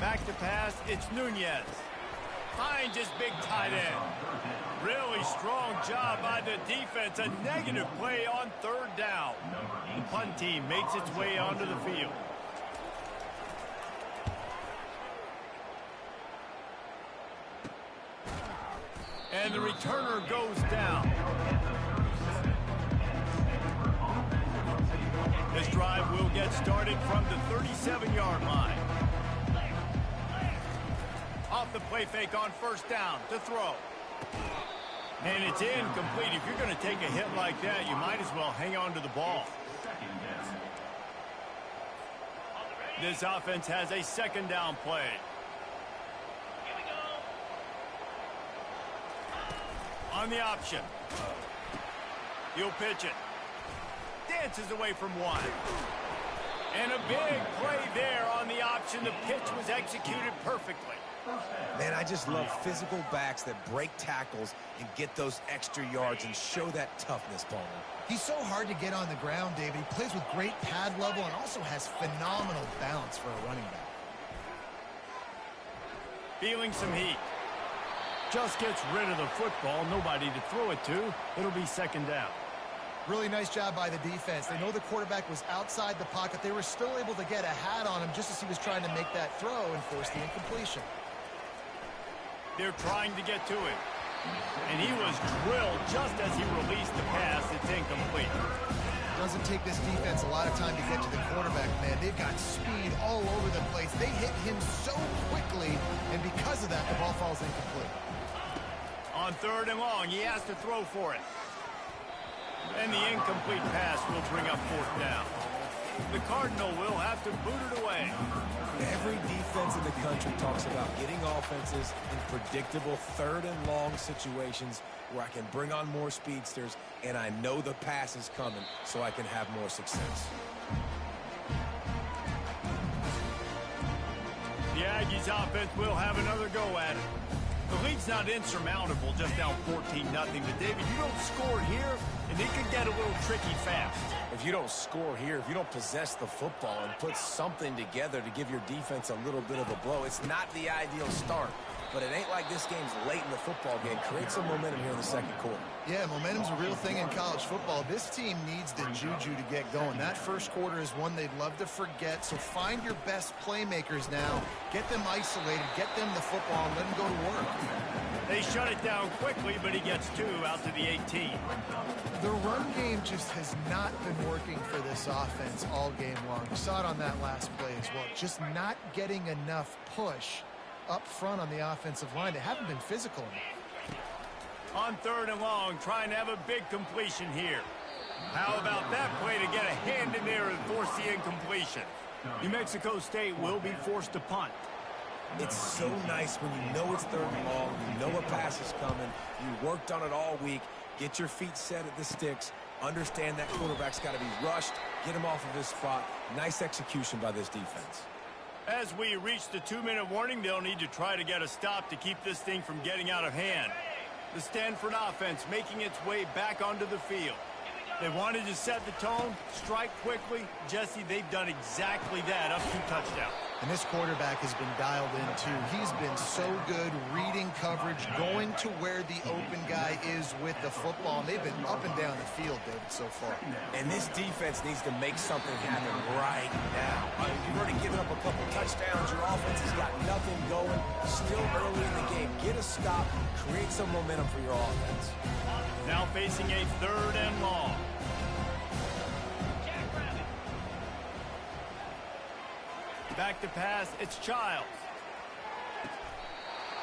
Back to pass, it's Nunez. Finds his big tight end. Really strong job by the defense. A negative play on 3rd down. The punt team makes its way onto the field. And the returner goes down. This drive will get started from the 37-yard line. Off the play fake on 1st down to throw. And it's incomplete. If you're going to take a hit like that, you might as well hang on to the ball. This offense has a 2nd down play. On the option. He'll pitch it. Dances away from 1. And a big play there on the option. The pitch was executed perfectly. Man, I just love physical backs that break tackles and get those extra yards and show that toughness, Palmer. He's so hard to get on the ground, David. He plays with great pad level and also has phenomenal balance for a running back. Feeling some heat. Just gets rid of the football. Nobody to throw it to. It'll be 2nd down. Really nice job by the defense. They know the quarterback was outside the pocket. They were still able to get a hat on him just as he was trying to make that throw and force the incompletion. They're trying to get to him. And he was drilled just as he released the pass. It's incomplete. Doesn't take this defense a lot of time to get to the quarterback, man. They've got speed all over the place. They hit him so quickly, and because of that, the ball falls incomplete. On 3rd and long, he has to throw for it. And the incomplete pass will bring up 4th down. The Cardinal will have to boot it away. Every defense in the country talks about getting offenses in predictable 3rd and long situations where I can bring on more speedsters and I know the pass is coming so I can have more success. The Aggies offense will have another go at it. The lead's not insurmountable, just down 14-0. But, David, you don't score here, and it could get a little tricky fast. If you don't score here, if you don't possess the football and put something together to give your defense a little bit of a blow, it's not the ideal start. But it ain't like this game's late in the football game. Create some momentum here in the 2nd quarter. Yeah, momentum's a real thing in college football. This team needs the juju to get going. That 1st quarter is one they'd love to forget. So find your best playmakers now. Get them isolated. Get them the football and let them go to work. They shut it down quickly, but he gets 2 out to the 18. The run game just has not been working for this offense all game long. You saw it on that last play as well. Just not getting enough push up front on the offensive line. They haven't been physical enough. On 3rd and long, trying to have a big completion here. How about that play to get a hand in there and force the incompletion? New Mexico State will be forced to punt. It's so nice when you know it's 3rd and long, you know a pass is coming, you worked on it all week, get your feet set at the sticks, understand that quarterback's got to be rushed, get him off of his spot. Nice execution by this defense. As we reach the 2-minute warning, they'll need to try to get a stop to keep this thing from getting out of hand. The Stanford offense making its way back onto the field. They wanted to set the tone, strike quickly. Jesse, they've done exactly that, up 2 touchdowns. And this quarterback has been dialed in, too. He's been so good reading coverage, going to where the open guy is with the football. And they've been up and down the field, David, so far. And this defense needs to make something happen right now. You've already given up a couple touchdowns. Your offense has got nothing going. Still early in the game. Get a stop. Create some momentum for your offense. Now facing a 3rd and long. Back to pass, it's Childs.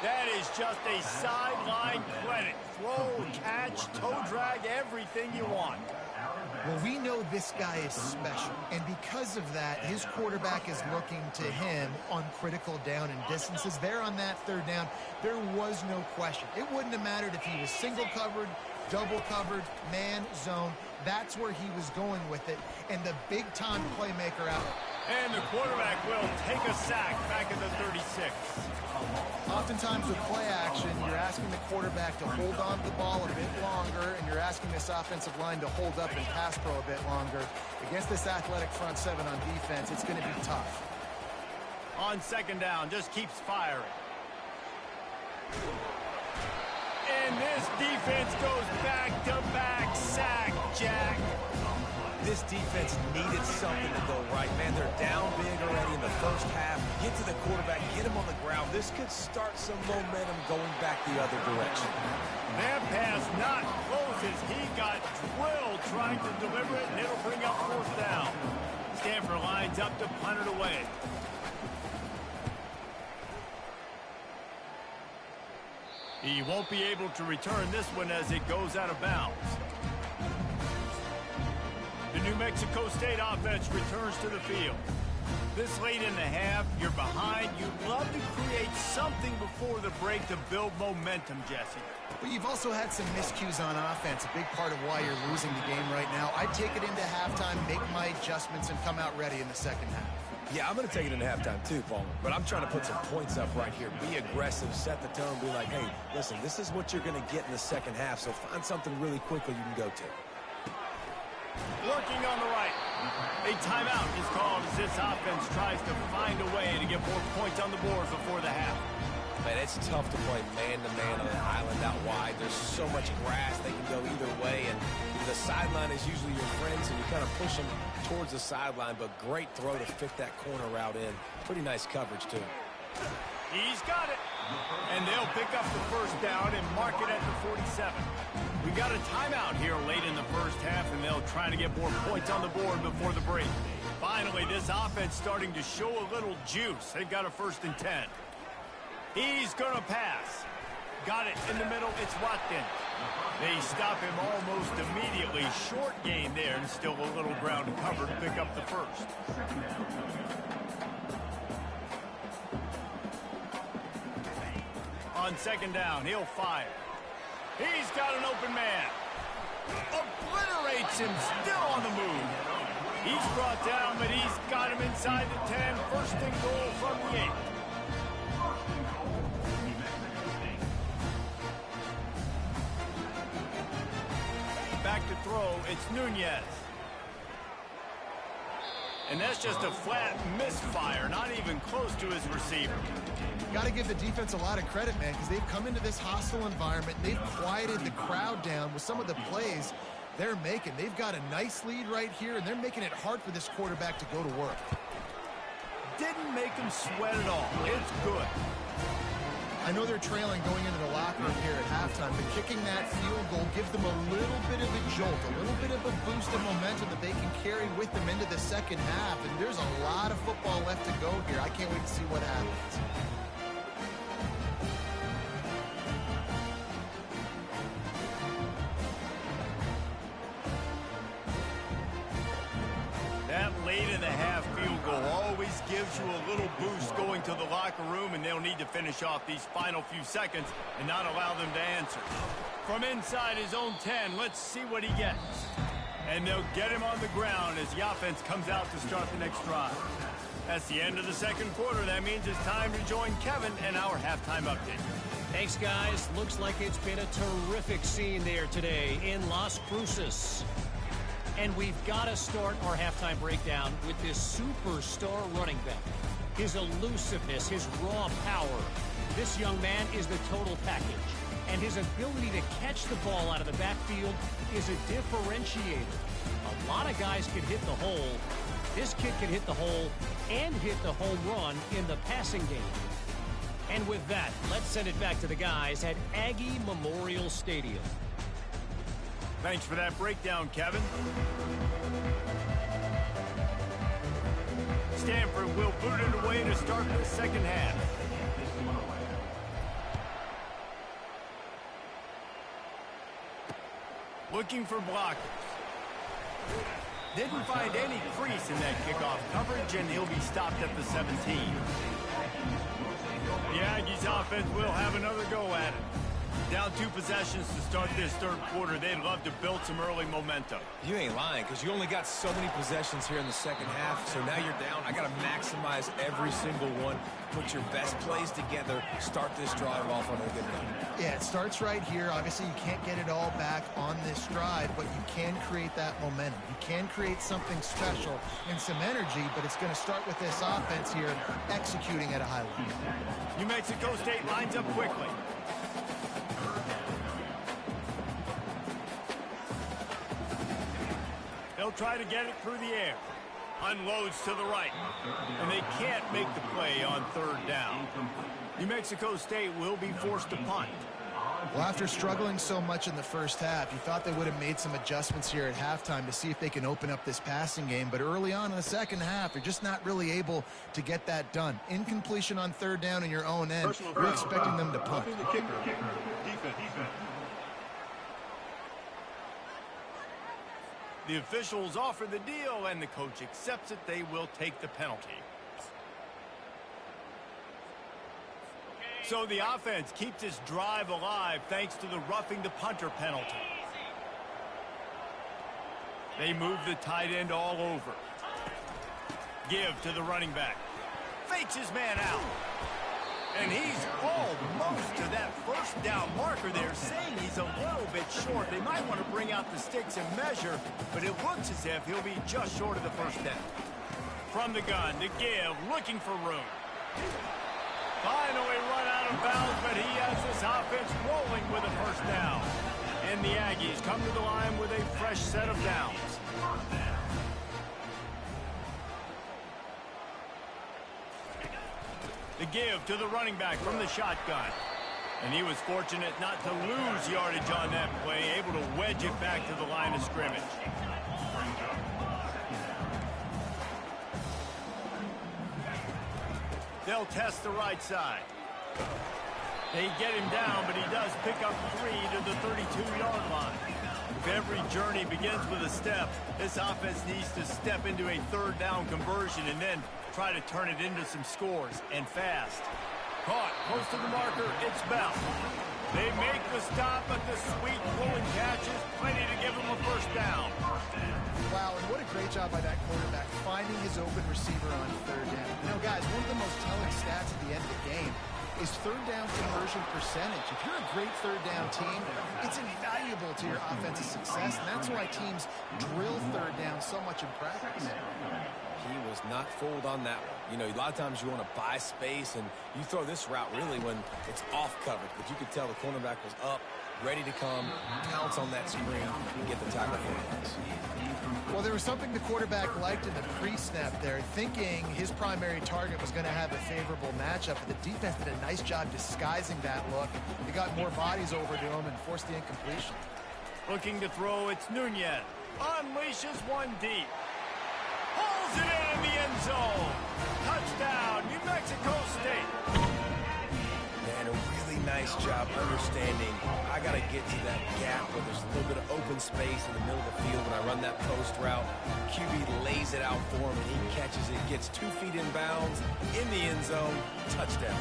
That is just a sideline credit. Throw, catch, toe drag, everything you want. Well, we know this guy is special, and because of that, his quarterback is looking to him on critical down and distances. There on that 3rd down, there was no question. It wouldn't have mattered if he was single covered, double covered, man, zone. That's where he was going with it, and the big-time playmaker out. And the quarterback will take a sack back at the 36. Oftentimes with play action, you're asking the quarterback to hold on to the ball a bit longer, and you're asking this offensive line to hold up and pass pro a bit longer. Against this athletic front 7 on defense, it's going to be tough. On 2nd down, just keeps firing. And this defense goes back-to-back sack, Jack. This defense needed something to go right. Man, they're down big already in the first half. Get to the quarterback, get him on the ground. This could start some momentum going back the other direction. That pass not close as he got drilled trying to deliver it, and it'll bring up 4th down. Stanford lines up to punt it away. He won't be able to return this one as it goes out of bounds. The New Mexico State offense returns to the field. This late in the half, you're behind. You'd love to create something before the break to build momentum, Jesse. But you've also had some miscues on offense, a big part of why you're losing the game right now. I'd take it into halftime, make my adjustments, and come out ready in the 2nd half. Yeah, I'm going to take it into halftime too, Palmer. But I'm trying to put some points up right here. Be aggressive, set the tone, be like, hey, listen, this is what you're going to get in the 2nd half, so find something really quickly you can go to. Working on the right. A timeout is called as this offense tries to find a way to get more points on the board before the half. Man, it's tough to play man-to-man on an island out wide. There's so much grass, they can go either way, and the sideline is usually your friend, so you kind of push them towards the sideline, but great throw to fit that corner route in. Pretty nice coverage, too. He's got it. And they'll pick up the 1st down and mark it at the 47. We got a timeout here late in the first half, and they'll try to get more points on the board before the break. Finally, this offense starting to show a little juice. They've got a 1st and 10. He's going to pass. Got it in the middle. It's Watkins. They stop him almost immediately. Short gain there, and still a little ground to cover to pick up the 1st. On 2nd down, he'll fire. He's got an open man. Obliterates him, still on the move. He's brought down, but he's got him inside the 10. 1st and goal from the 8. Back to throw, it's Nunez. And that's just a flat misfire, not even close to his receiver. Got to give the defense a lot of credit, man, because they've come into this hostile environment. They've quieted the crowd down with some of the plays they're making. They've got a nice lead right here, and they're making it hard for this quarterback to go to work. Didn't make him sweat at all. It's good. I know they're trailing going into the locker room here at halftime, but kicking that field goal gives them a little bit of a jolt, a little bit of a boost of momentum that they can carry with them into the 2nd half. And there's a lot of football left to go here. I can't wait to see what happens. late in the half field goal always gives you a little boost going to the locker room, and they'll need to finish off these final few seconds and not allow them to answer. From inside his own 10, let's see what he gets. And they'll get him on the ground as the offense comes out to start the next drive. That's the end of the second quarter. That means it's time to join Kevin and our halftime update. Thanks, guys. Looks like it's been a terrific scene there today in Las Cruces. And we've got to start our halftime breakdown with this superstar running back. His elusiveness, his raw power. This young man is the total package. And his ability to catch the ball out of the backfield is a differentiator. A lot of guys can hit the hole. This kid can hit the hole and hit the home run in the passing game. And with that, let's send it back to the guys at Aggie Memorial Stadium. Thanks for that breakdown, Kevin. Stanford will boot it away to start the second half. Looking for blockers. Didn't find any crease in that kickoff coverage, and he'll be stopped at the 17. The Aggies offense will have another go at it. Down 2 possessions to start this third quarter. They'd love to build some early momentum. You ain't lying, because you only got so many possessions here in the second half, so now you're down. I got to maximize every single one. Put your best plays together. Start this drive off on a good note. Yeah, it starts right here. Obviously, you can't get it all back on this drive, but you can create that momentum. You can create something special and some energy, but it's going to start with this offense here executing at a high level. New Mexico State lines up quickly. They'll try to get it through the air. Unloads to the right. And they can't make the play on third down. New Mexico State will be forced to punt. Well, after struggling so much in the first half, you thought they would have made some adjustments here at halftime to see if they can open up this passing game. But early on in the second half, you're just not really able to get that done. Incompletion on third down in your own end. You're expecting them to punt. The kicker. Defense. The officials offer the deal, and the coach accepts it. They will take the penalty. So the offense keeps its drive alive thanks to the roughing the punter penalty. They move the tight end all over. Give to the running back. Fakes his man out. And he's almost to that first down marker there, saying he's a little bit short. They might want to bring out the sticks and measure, but it looks as if he'll be just short of the first down. From the gun, to give, looking for room. Finally run out of bounds, but he has this offense rolling with a first down. And the Aggies come to the line with a fresh set of downs. The give to the running back from the shotgun. And he was fortunate not to lose yardage on that play, able to wedge it back to the line of scrimmage. They'll test the right side. They get him down, but he does pick up 3 to the 32-yard line. If every journey begins with a step, this offense needs to step into a third down conversion and then try to turn it into some scores, and fast. Caught close to the marker, it's Bell. They make the stop, but the sweet pulling catch is plenty to give them a first down. Wow, and what a great job by that quarterback, finding his open receiver on third down. You know, guys, one of the most telling stats at the end of the game is third down conversion percentage. If you're a great third down team, it's invaluable to your offensive success, and that's why teams drill third down so much in practice. He was not fooled on that one. You know, a lot of times you want to buy space, and you throw this route really when it's off coverage. But you could tell the cornerback was up, ready to come, pounce on that screen, and get the tackle for us. Well, there was something the quarterback liked in the pre-snap there, thinking his primary target was going to have a favorable matchup, but the defense did a nice job disguising that look. They got more bodies over to him and forced the incompletion. Looking to throw, it's Nunez. Unleashes one deep. Pulls it in the end zone. Touchdown, New Mexico State. And a really nice nice job understanding I got to get to that gap where there's a little bit of open space in the middle of the field when I run that post route. QB lays it out for him, and he catches it, gets 2 feet in bounds, in the end zone, touchdown.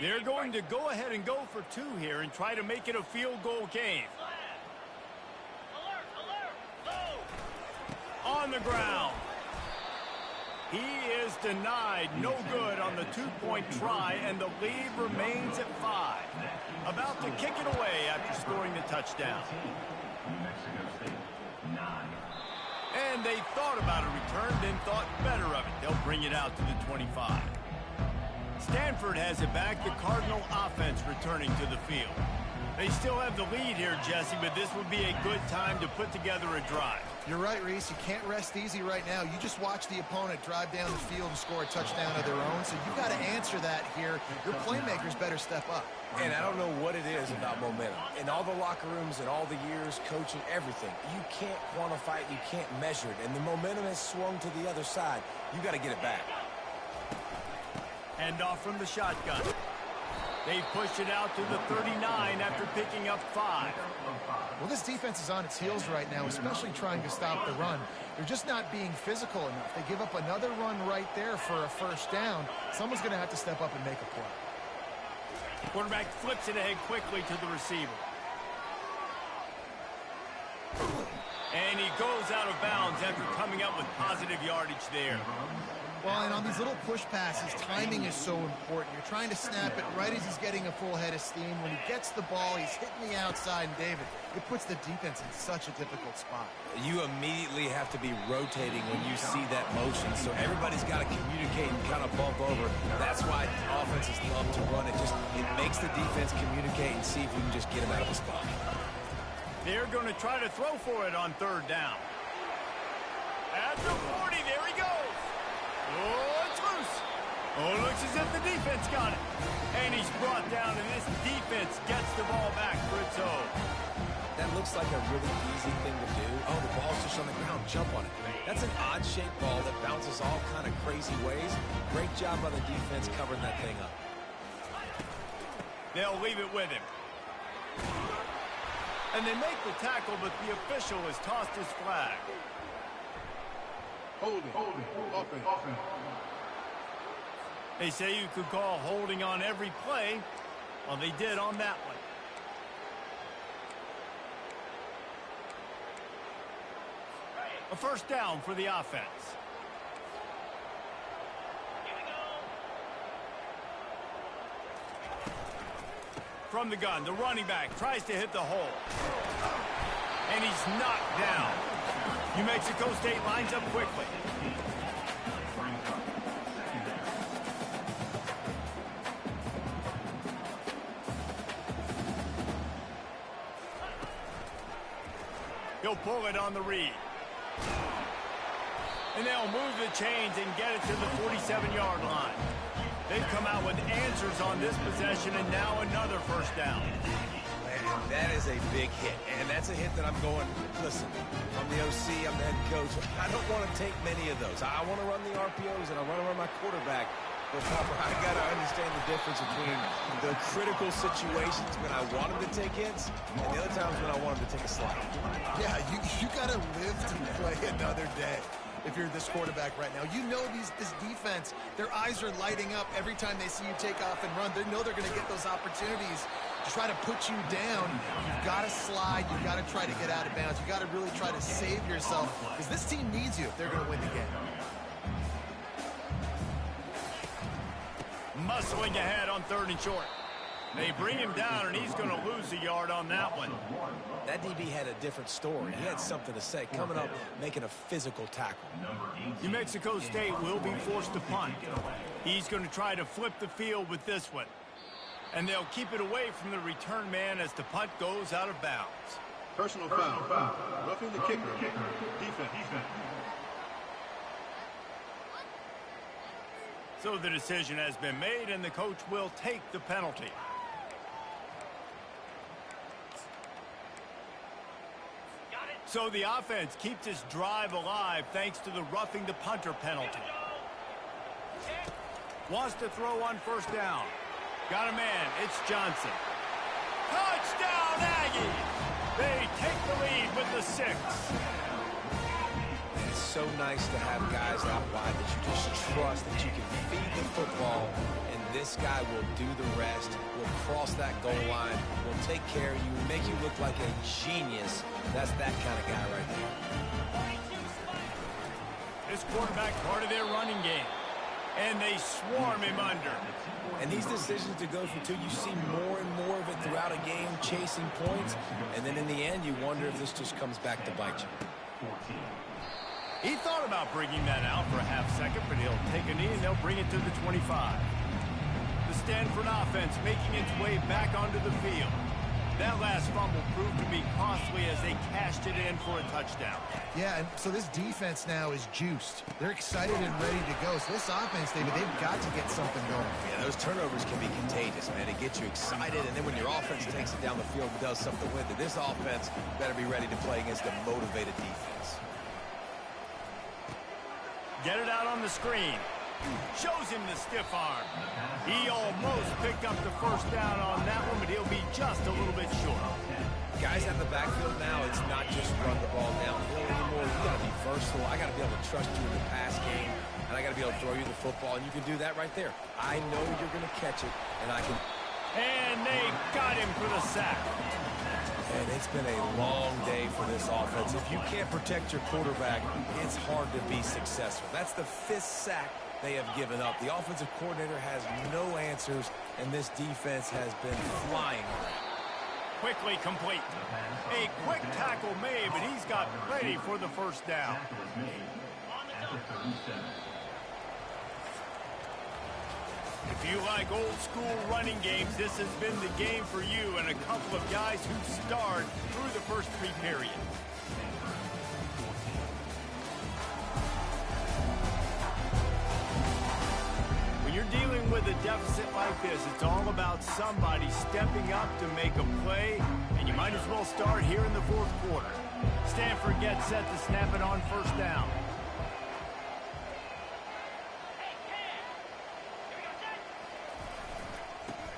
They're going to go ahead and go for 2 here and try to make it a field goal game. On the ground. He is denied. No good on the 2-point try, and the lead remains at 5. About to kick it away after scoring the touchdown. And they thought about a return, then thought better of it. They'll bring it out to the 25. Stanford has it back. The Cardinal offense returning to the field. They still have the lead here, Jesse, but this would be a good time to put together a drive. You're right, Reese. You can't rest easy right now. You just watch the opponent drive down the field and score a touchdown of their own, so you got to answer that here. Your playmakers better step up. And I don't know what it is about momentum. In all the locker rooms and all the years, coaching, everything, you can't quantify it, you can't measure it, and the momentum has swung to the other side. You got to get it back. Hand off from the shotgun. They pushed it out to the 39 after picking up 5. Well, this defense is on its heels right now, especially trying to stop the run. They're just not being physical enough. They give up another run right there for a first down. Someone's going to have to step up and make a play. Quarterback flips it ahead quickly to the receiver. And he goes out of bounds after coming up with positive yardage there. Well, and on these little push passes, timing is so important. You're trying to snap it right as he's getting a full head of steam. When he gets the ball, he's hitting the outside, and David, it puts the defense in such a difficult spot. You immediately have to be rotating when you see that motion, so everybody's got to communicate and kind of bump over. That's why offenses love to run it. It makes the defense communicate and see if you can just get him out of the spot. They're going to try to throw for it on 3rd down. At the 40, there he goes. Oh, it's loose. Oh, looks as if the defense got it. And he's brought down, and this defense gets the ball back for its own. That looks like a really easy thing to do. Oh, the ball's just on the ground. Jump on it. That's an odd-shaped ball that bounces all kind of crazy ways. Great job by the defense covering that thing up. They'll leave it with him. And they make the tackle, but the official has tossed his flag. Holding. They say you could call holding on every play. Well, they did on that one. A first down for the offense. From the gun, the running back tries to hit the hole. And he's knocked down. New Mexico State lines up quickly. He'll pull it on the read. And they'll move the chains and get it to the 47-yard line. They've come out with answers on this possession, and now another first down. That is a big hit, and that's a hit that I'm going, listen, I'm the OC, I'm the head coach. I don't want to take many of those. I want to run the RPOs, and I want to run my quarterback. But I got to understand the difference between the critical situations when I want him to take hits and the other times when I want him to take a slide. Yeah, you got to live to play another day. If you're this quarterback right now, you know this defense, their eyes are lighting up every time they see you take off and run. They know they're going to get those opportunities to try to put you down. You've got to slide. You've got to try to get out of bounds. You've got to really try to save yourself because this team needs you if they're going to win the game. Muscling ahead on 3rd and short. They bring him down, and he's going to lose a yard on that one. That DB had a different story. He had something to say, coming up, making a physical tackle. New Mexico State will be forced to punt. He's going to try to flip the field with this one. And they'll keep it away from the return man as the punt goes out of bounds. Personal foul. Roughing the kicker. Defense. So the decision has been made, and the coach will take the penalty. So the offense keeps its drive alive thanks to the roughing the punter penalty. Wants to throw on first down. Got a man. It's Johnson. Touchdown, Aggies! They take the lead with the 6. It's so nice to have guys out wide that you just trust that you can feed the football, and this guy will do the rest, will cross that goal line, will take care of you, make you look like a genius. That's that kind of guy right there. This quarterback part of their running game, and they swarm him under. And these decisions to go for 2, you see more and more of it throughout a game, chasing points, and then in the end, you wonder if this just comes back to bite you. He thought about bringing that out for a half second, but he'll take a knee and they'll bring it to the 25. The Stanford offense making its way back onto the field. That last fumble proved to be costly as they cashed it in for a touchdown. Yeah, and so this defense now is juiced. They're excited and ready to go. So this offense, David, they've got to get something going. Yeah, those turnovers can be contagious, man. It gets you excited, and then when your offense takes it down the field and does something with it, this offense better be ready to play against a motivated defense. Get it out on the screen. Shows him the stiff arm. He almost picked up the first down on that one, but he'll be just a little bit short. Guys at the backfield now, it's not just run the ball downfield anymore. You got to be versatile. I got to be able to trust you in the pass game, and I got to be able to throw you the football, and you can do that right there. I know you're going to catch it, and I can. And they got him for the sack. And it's been a long day for this offense. If you can't protect your quarterback, it's hard to be successful. That's the 5th sack they have given up. The offensive coordinator has no answers, and this defense has been flying around. Quickly complete. A quick tackle made, but he's got plenty for the first down. If you like old school running games, this has been the game for you and a couple of guys who starred through the first 3 periods. When you're dealing with a deficit like this, it's all about somebody stepping up to make a play, and you might as well start here in the 4th quarter. Stanford gets set to snap it on first down.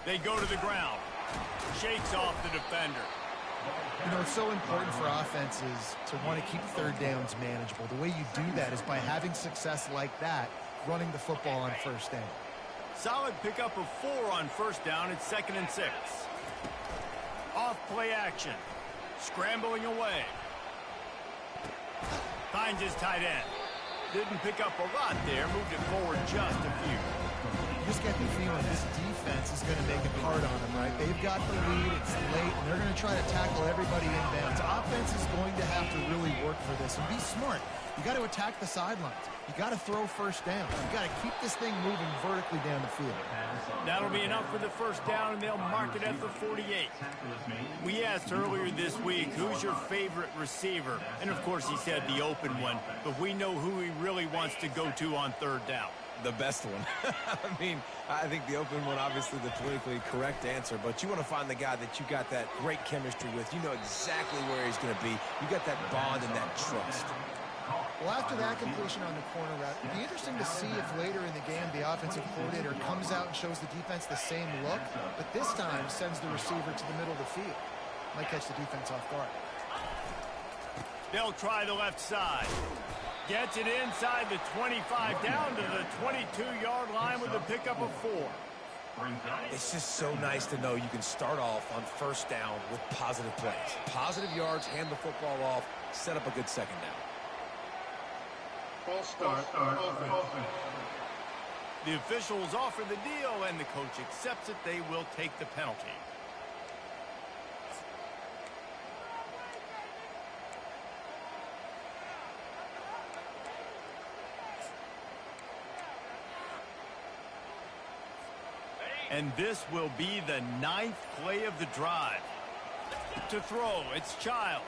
They go to the ground. Shakes off the defender. You know, it's so important for offenses to want to keep 3rd downs manageable. The way you do that is by having success like that, running the football on first down. Solid pickup of 4 on first down. It's 2nd and 6. Off play action. Scrambling away. Finds his tight end. Didn't pick up a lot there. Moved it forward just a few. You just get the feeling this defense is going to make it hard on them, right? They've got the lead, it's late, and they're going to try to tackle everybody inbounds. Offense is going to have to really work for this and be smart. You got to attack the sidelines. You got to throw first down. You got to keep this thing moving vertically down the field. That'll be enough for the first down, and they'll mark it at the 48. We asked earlier this week, who's your favorite receiver? And, of course, he said the open one, but we know who he really wants to go to on 3rd down. The best one. I mean, I think the open one, obviously the politically correct answer, but you want to find the guy that you got that great chemistry with. You know exactly where he's going to be. You got that bond and that trust. Well, after that completion on the corner route, it'd be interesting to see if later in the game the offensive coordinator comes out and shows the defense the same look, but this time sends the receiver to the middle of the field. Might catch the defense off guard. They'll try the left side. Gets it inside the 25, down to the 22-yard line with a pickup of 4. It's just so nice to know you can start off on first down with positive plays. Positive yards, hand the football off, set up a good second down. False start, offense. The officials offer the deal, and the coach accepts it. They will take the penalty. And this will be the 9th play of the drive. To throw, it's Child.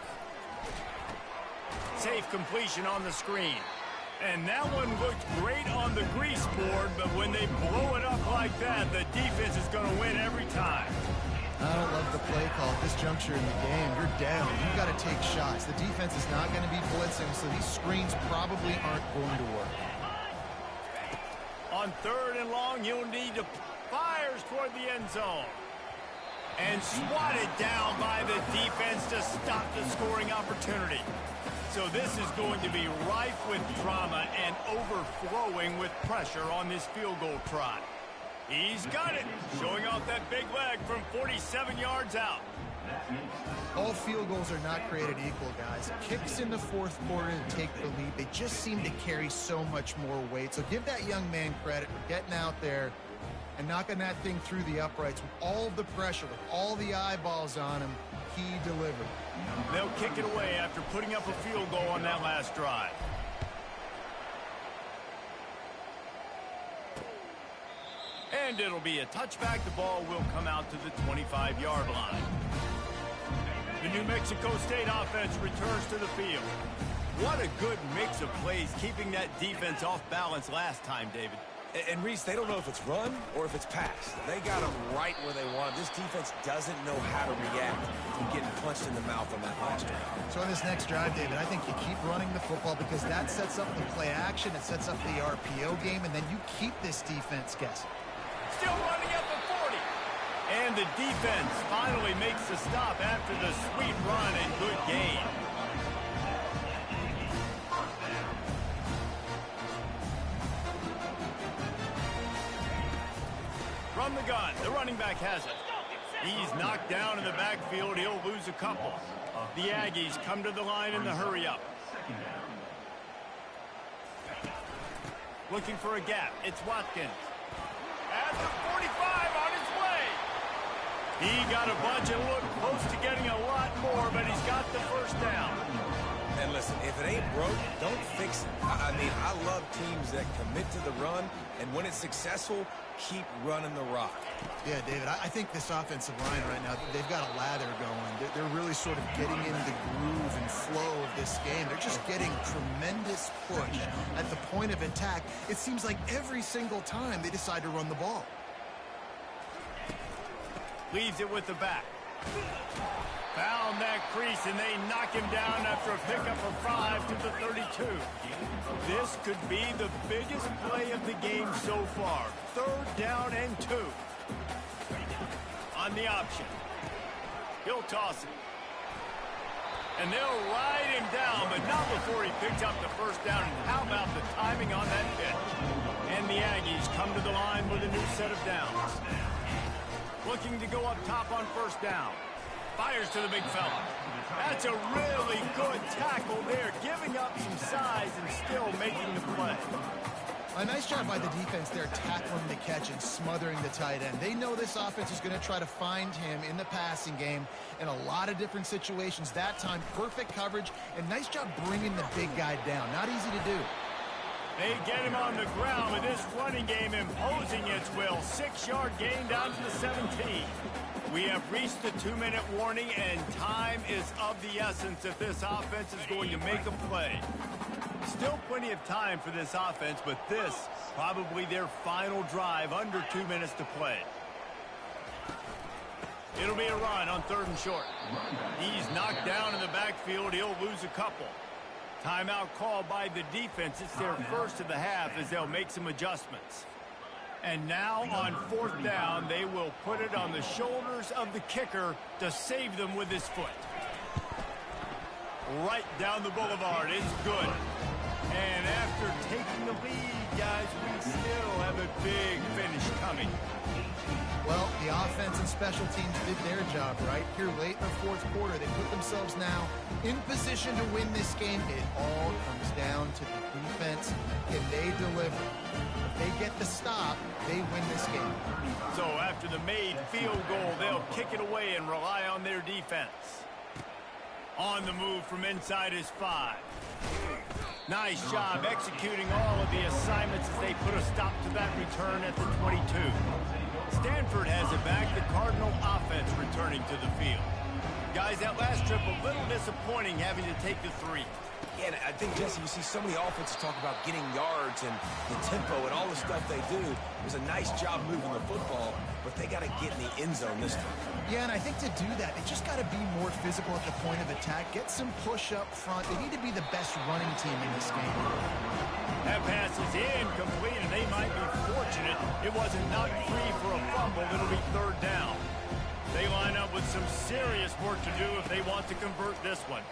Safe completion on the screen. And that one looked great on the grease board, but when they blow it up like that, the defense is going to win every time. I don't love the play call at this juncture in the game. You're down. You've got to take shots. The defense is not going to be blitzing, so these screens probably aren't going to work. On 3rd and long, you'll need to fires toward the end zone. And swatted down by the defense to stop the scoring opportunity. So this is going to be rife with drama and overflowing with pressure on this field goal try. He's got it, showing off that big leg from 47 yards out. All field goals are not created equal, guys. Kicks in the 4th quarter to take the lead, they just seem to carry so much more weight. So give that young man credit for getting out there and knocking that thing through the uprights with all the pressure, with all the eyeballs on him. He delivered. They'll kick it away after putting up a field goal on that last drive. And it'll be a touchback. The ball will come out to the 25-yard line. The New Mexico State offense returns to the field. What a good mix of plays, keeping that defense off balance last time, David. And Reese, they don't know if it's run or if it's pass. They got them right where they want it. This defense doesn't know how to react to getting punched in the mouth on that last drive. So on this next drive, David, I think you keep running the football because that sets up the play action, it sets up the RPO game, and then you keep this defense guessing. Still running at the 40. And the defense finally makes the stop after the sweet run and good gain. From the gun, the running back has it. He's knocked down in the backfield. He'll lose a couple. The Aggies come to the line in the hurry-up. Looking for a gap. It's Watkins. At the 45 on his way. He got a bunch and looked close to getting a lot more, but he's got the first down. And listen, if it ain't broke, don't fix it. I mean, I love teams that commit to the run, and when it's successful, keep running the rock. Yeah, David, I think this offensive line right now, they've got a lather going. They're really sort of getting in the groove and flow of this game. They're just getting tremendous push at the point of attack. It seems like every single time they decide to run the ball. Leaves it with the back. Found that crease, and they knock him down after a pickup of 5 to the 32. This could be the biggest play of the game so far. 3rd down and 2. On the option. He'll toss it. And they'll ride him down, but not before he picks up the first down. And how about the timing on that pitch? And the Aggies come to the line with a new set of downs. Looking to go up top on 1st down. Fires to the big fella. That's a really good tackle there, giving up some size and still making the play. A nice job by the defense there, tackling the catch and smothering the tight end. They know this offense is going to try to find him in the passing game in a lot of different situations. That time, perfect coverage, and nice job bringing the big guy down. Not easy to do. They get him on the ground with this running game imposing its will. 6-yard gain down to the 17. We have reached the 2-minute warning, and time is of the essence if this offense is going to make a play. Still plenty of time for this offense, but this probably their final drive, under 2 minutes to play. It'll be a run on 3rd and short. He's knocked down in the backfield. He'll lose a couple. Timeout called by the defense. It's their first of the half as they'll make some adjustments. And now on 4th down, they will put it on the shoulders of the kicker to save them with his foot. Right down the boulevard. It's good. And after taking the lead, guys, we still have a big finish coming. Well, the offense and special teams did their job, right? Here late in the 4th quarter, they put themselves now in position to win this game. It all comes down to the defense. Can they deliver? If they get the stop, they win this game. So after the made field goal, they'll kick it away and rely on their defense. On the move from inside his 5. Nice job executing all of the assignments as they put a stop to that return at the 22. Stanford has it back, the Cardinal offense returning to the field. Guys, that last trip a little disappointing having to take the 3. Yeah, and I think, Jesse, you see so many offenses talk about getting yards and the tempo and all the stuff they do. It was a nice job moving the football, but they got to get in the end zone this time. Yeah, and I think to do that, they just got to be more physical at the point of attack, get some push up front. They need to be the best running team in this game. That pass is incomplete, and they might be fortunate it wasn't knocked free for a fumble. It'll be third down. They line up with some serious work to do if they want to convert this one.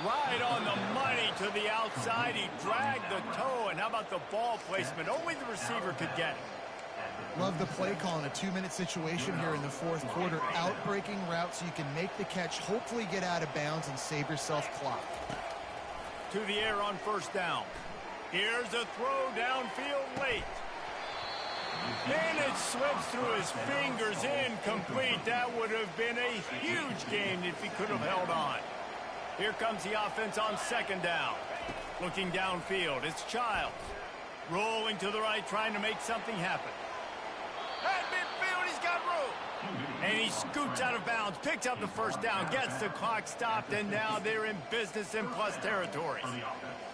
Right on the money to the outside. He dragged the toe, and how about the ball placement? Only the receiver could get it. Love the play call in a 2-minute situation here in the fourth quarter. Out-breaking route so you can make the catch, hopefully get out of bounds, and save yourself clock. To the air on first down. Here's a throw downfield late. And it slips through his fingers, incomplete. That would have been a huge gain if he could have held on. Here comes the offense on second down. Looking downfield, it's Childs. Rolling to the right, trying to make something happen. At midfield, he's got room. And he scoots out of bounds, picks up the first down, gets the clock stopped, and now they're in business in plus territory.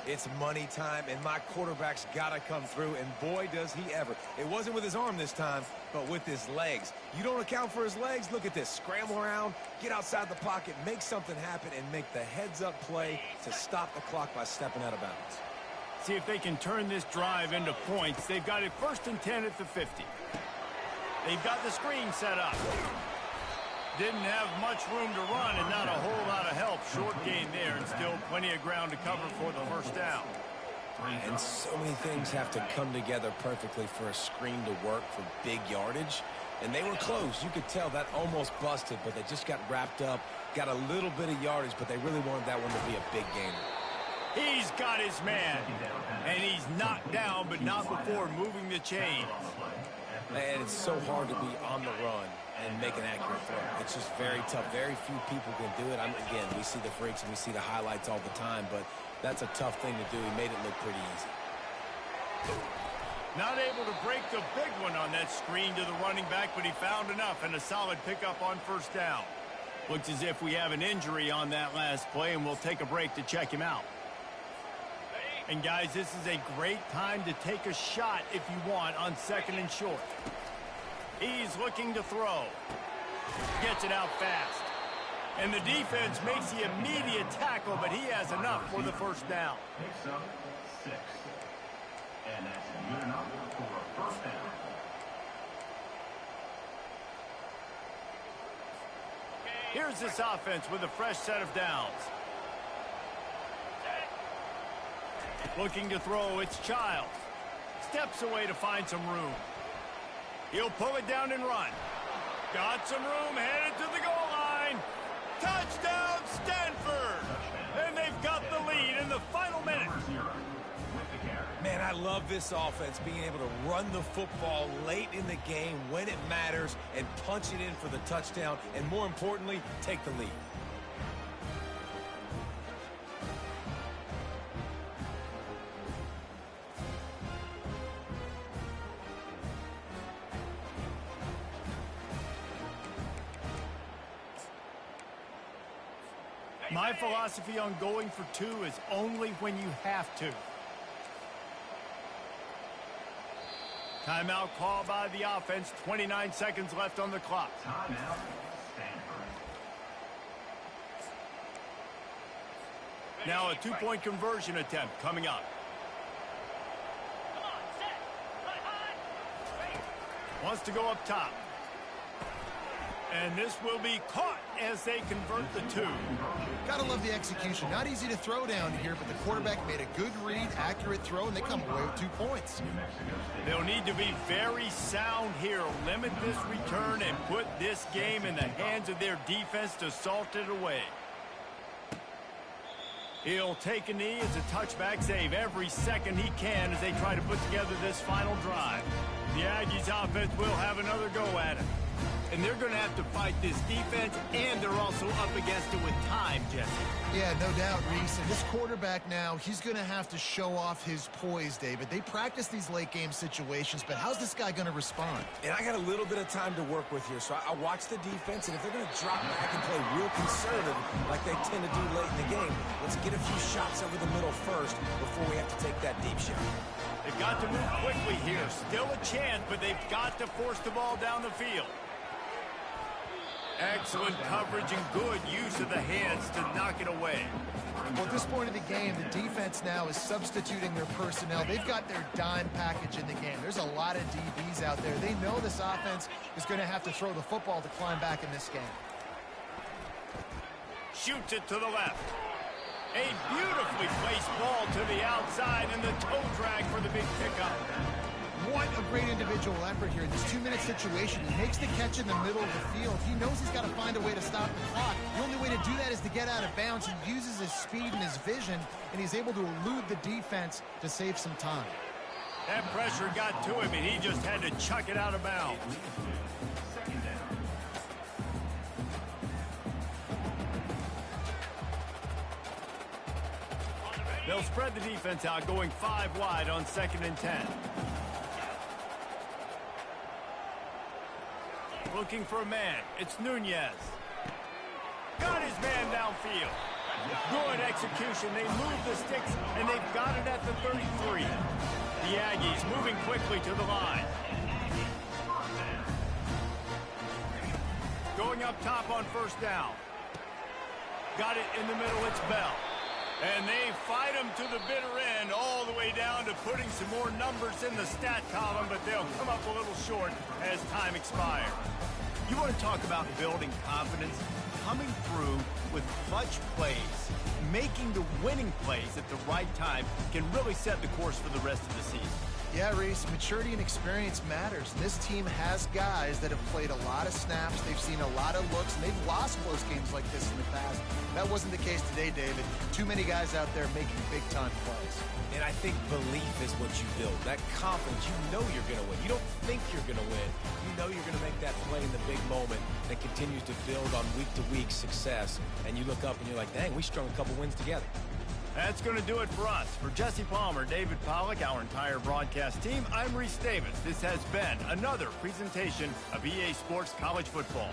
It's money time, and my quarterback's got to come through, and boy, does he ever. It wasn't with his arm this time, but with his legs. You don't account for his legs? Look at this. Scramble around, get outside the pocket, make something happen, and make the heads-up play to stop the clock by stepping out of bounds. See if they can turn this drive into points. They've got it 1st and 10 at the 50. They've got the screen set up. Didn't have much room to run and not a whole lot of help. Short gain there and still plenty of ground to cover for the first down. And so many things have to come together perfectly for a screen to work for big yardage. And they were close. You could tell that almost busted, but they just got wrapped up, got a little bit of yardage, but they really wanted that one to be a big gainer. He's got his man, and he's knocked down, but not before moving the chains. And it's so hard to be on the run and make an accurate throw. It's just very tough. Very few people can do it. Again, we see the freaks and we see the highlights all the time, but that's a tough thing to do. He made it look pretty easy. Not able to break the big one on that screen to the running back, but he found enough and a solid pickup on first down. Looks as if we have an injury on that last play, and we'll take a break to check him out. And guys, this is a great time to take a shot if you want on 2nd and short. He's looking to throw. Gets it out fast. And the defense makes the immediate tackle, but he has enough for the first down. Picks up 6. And that's good enough for a first down. Here's this offense with a fresh set of downs. Looking to throw, it's Childs. Steps away to find some room. He'll pull it down and run. Got some room, headed to the goal line. Touchdown, Stanford! And they've got the lead in the final minute. Man, I love this offense, being able to run the football late in the game when it matters and punch it in for the touchdown, and more importantly, take the lead. My philosophy on going for 2 is only when you have to. Timeout call by the offense. 29 seconds left on the clock. Timeout, Stanford. Now a 2-point conversion attempt coming up. Wants to go up top. And this will be caught as they convert the 2. Gotta love the execution. Not easy to throw down here, but the quarterback made a good read, accurate throw, and they come away with 2 points. They'll need to be very sound here. Limit this return and put this game in the hands of their defense to salt it away. He'll take a knee. It's a touchback save every second he can as they try to put together this final drive. The Aggies offense will have another go at it. and they're going to have to fight this defense, and they're also up against it with time, Jesse. Yeah, no doubt, Reese. And this quarterback now, he's going to have to show off his poise, David. They practice these late-game situations, but how's this guy going to respond? And I got a little bit of time to work with here, so I watch the defense, and if they're going to drop back and play real conservative like they tend to do late in the game, let's get a few shots over the middle first before we have to take that deep shot. They've got to move quickly here. Still a chance, but they've got to force the ball down the field. Excellent coverage and good use of the hands to knock it away. Well, at this point of the game, the defense now is substituting their personnel. They've got their dime package in the game. There's a lot of DBs out there. They know this offense is going to have to throw the football to climb back in this game. Shoots it to the left. A beautifully placed ball to the outside, and the toe drag for the big pickup. What a great individual effort here in this 2-minute situation. He makes the catch in the middle of the field. He knows he's got to find a way to stop the clock. The only way to do that is to get out of bounds. He uses his speed and his vision, and he's able to elude the defense to save some time. That pressure got to him, and he just had to chuck it out of bounds. They'll spread the defense out, going 5 wide on 2nd and 10. Looking for a man. It's Nunez. Got his man downfield. Good execution. They move the sticks, and they've got it at the 33. The Aggies moving quickly to the line. Going up top on 1st down. Got it in the middle. It's Bell. And they fight him to the bitter end, all the way down to putting some more numbers in the stat column, but they'll come up a little short as time expires. You want to talk about building confidence? Coming through with clutch plays, making the winning plays at the right time can really set the course for the rest of the season. Yeah, Reese, maturity and experience matters. This team has guys that have played a lot of snaps. They've seen a lot of looks, and they've lost close games like this in the past. That wasn't the case today, David. Too many guys out there making big-time plays. And I think belief is what you build. That confidence, you know you're going to win. You don't think you're going to win. You know you're going to make that play in the big moment that continues to build on week-to-week success. And you look up and you're like, dang, we strung a couple wins together. That's going to do it for us. For Jesse Palmer, David Pollack, our entire broadcast team, I'm Reese Davis. This has been another presentation of EA Sports College Football.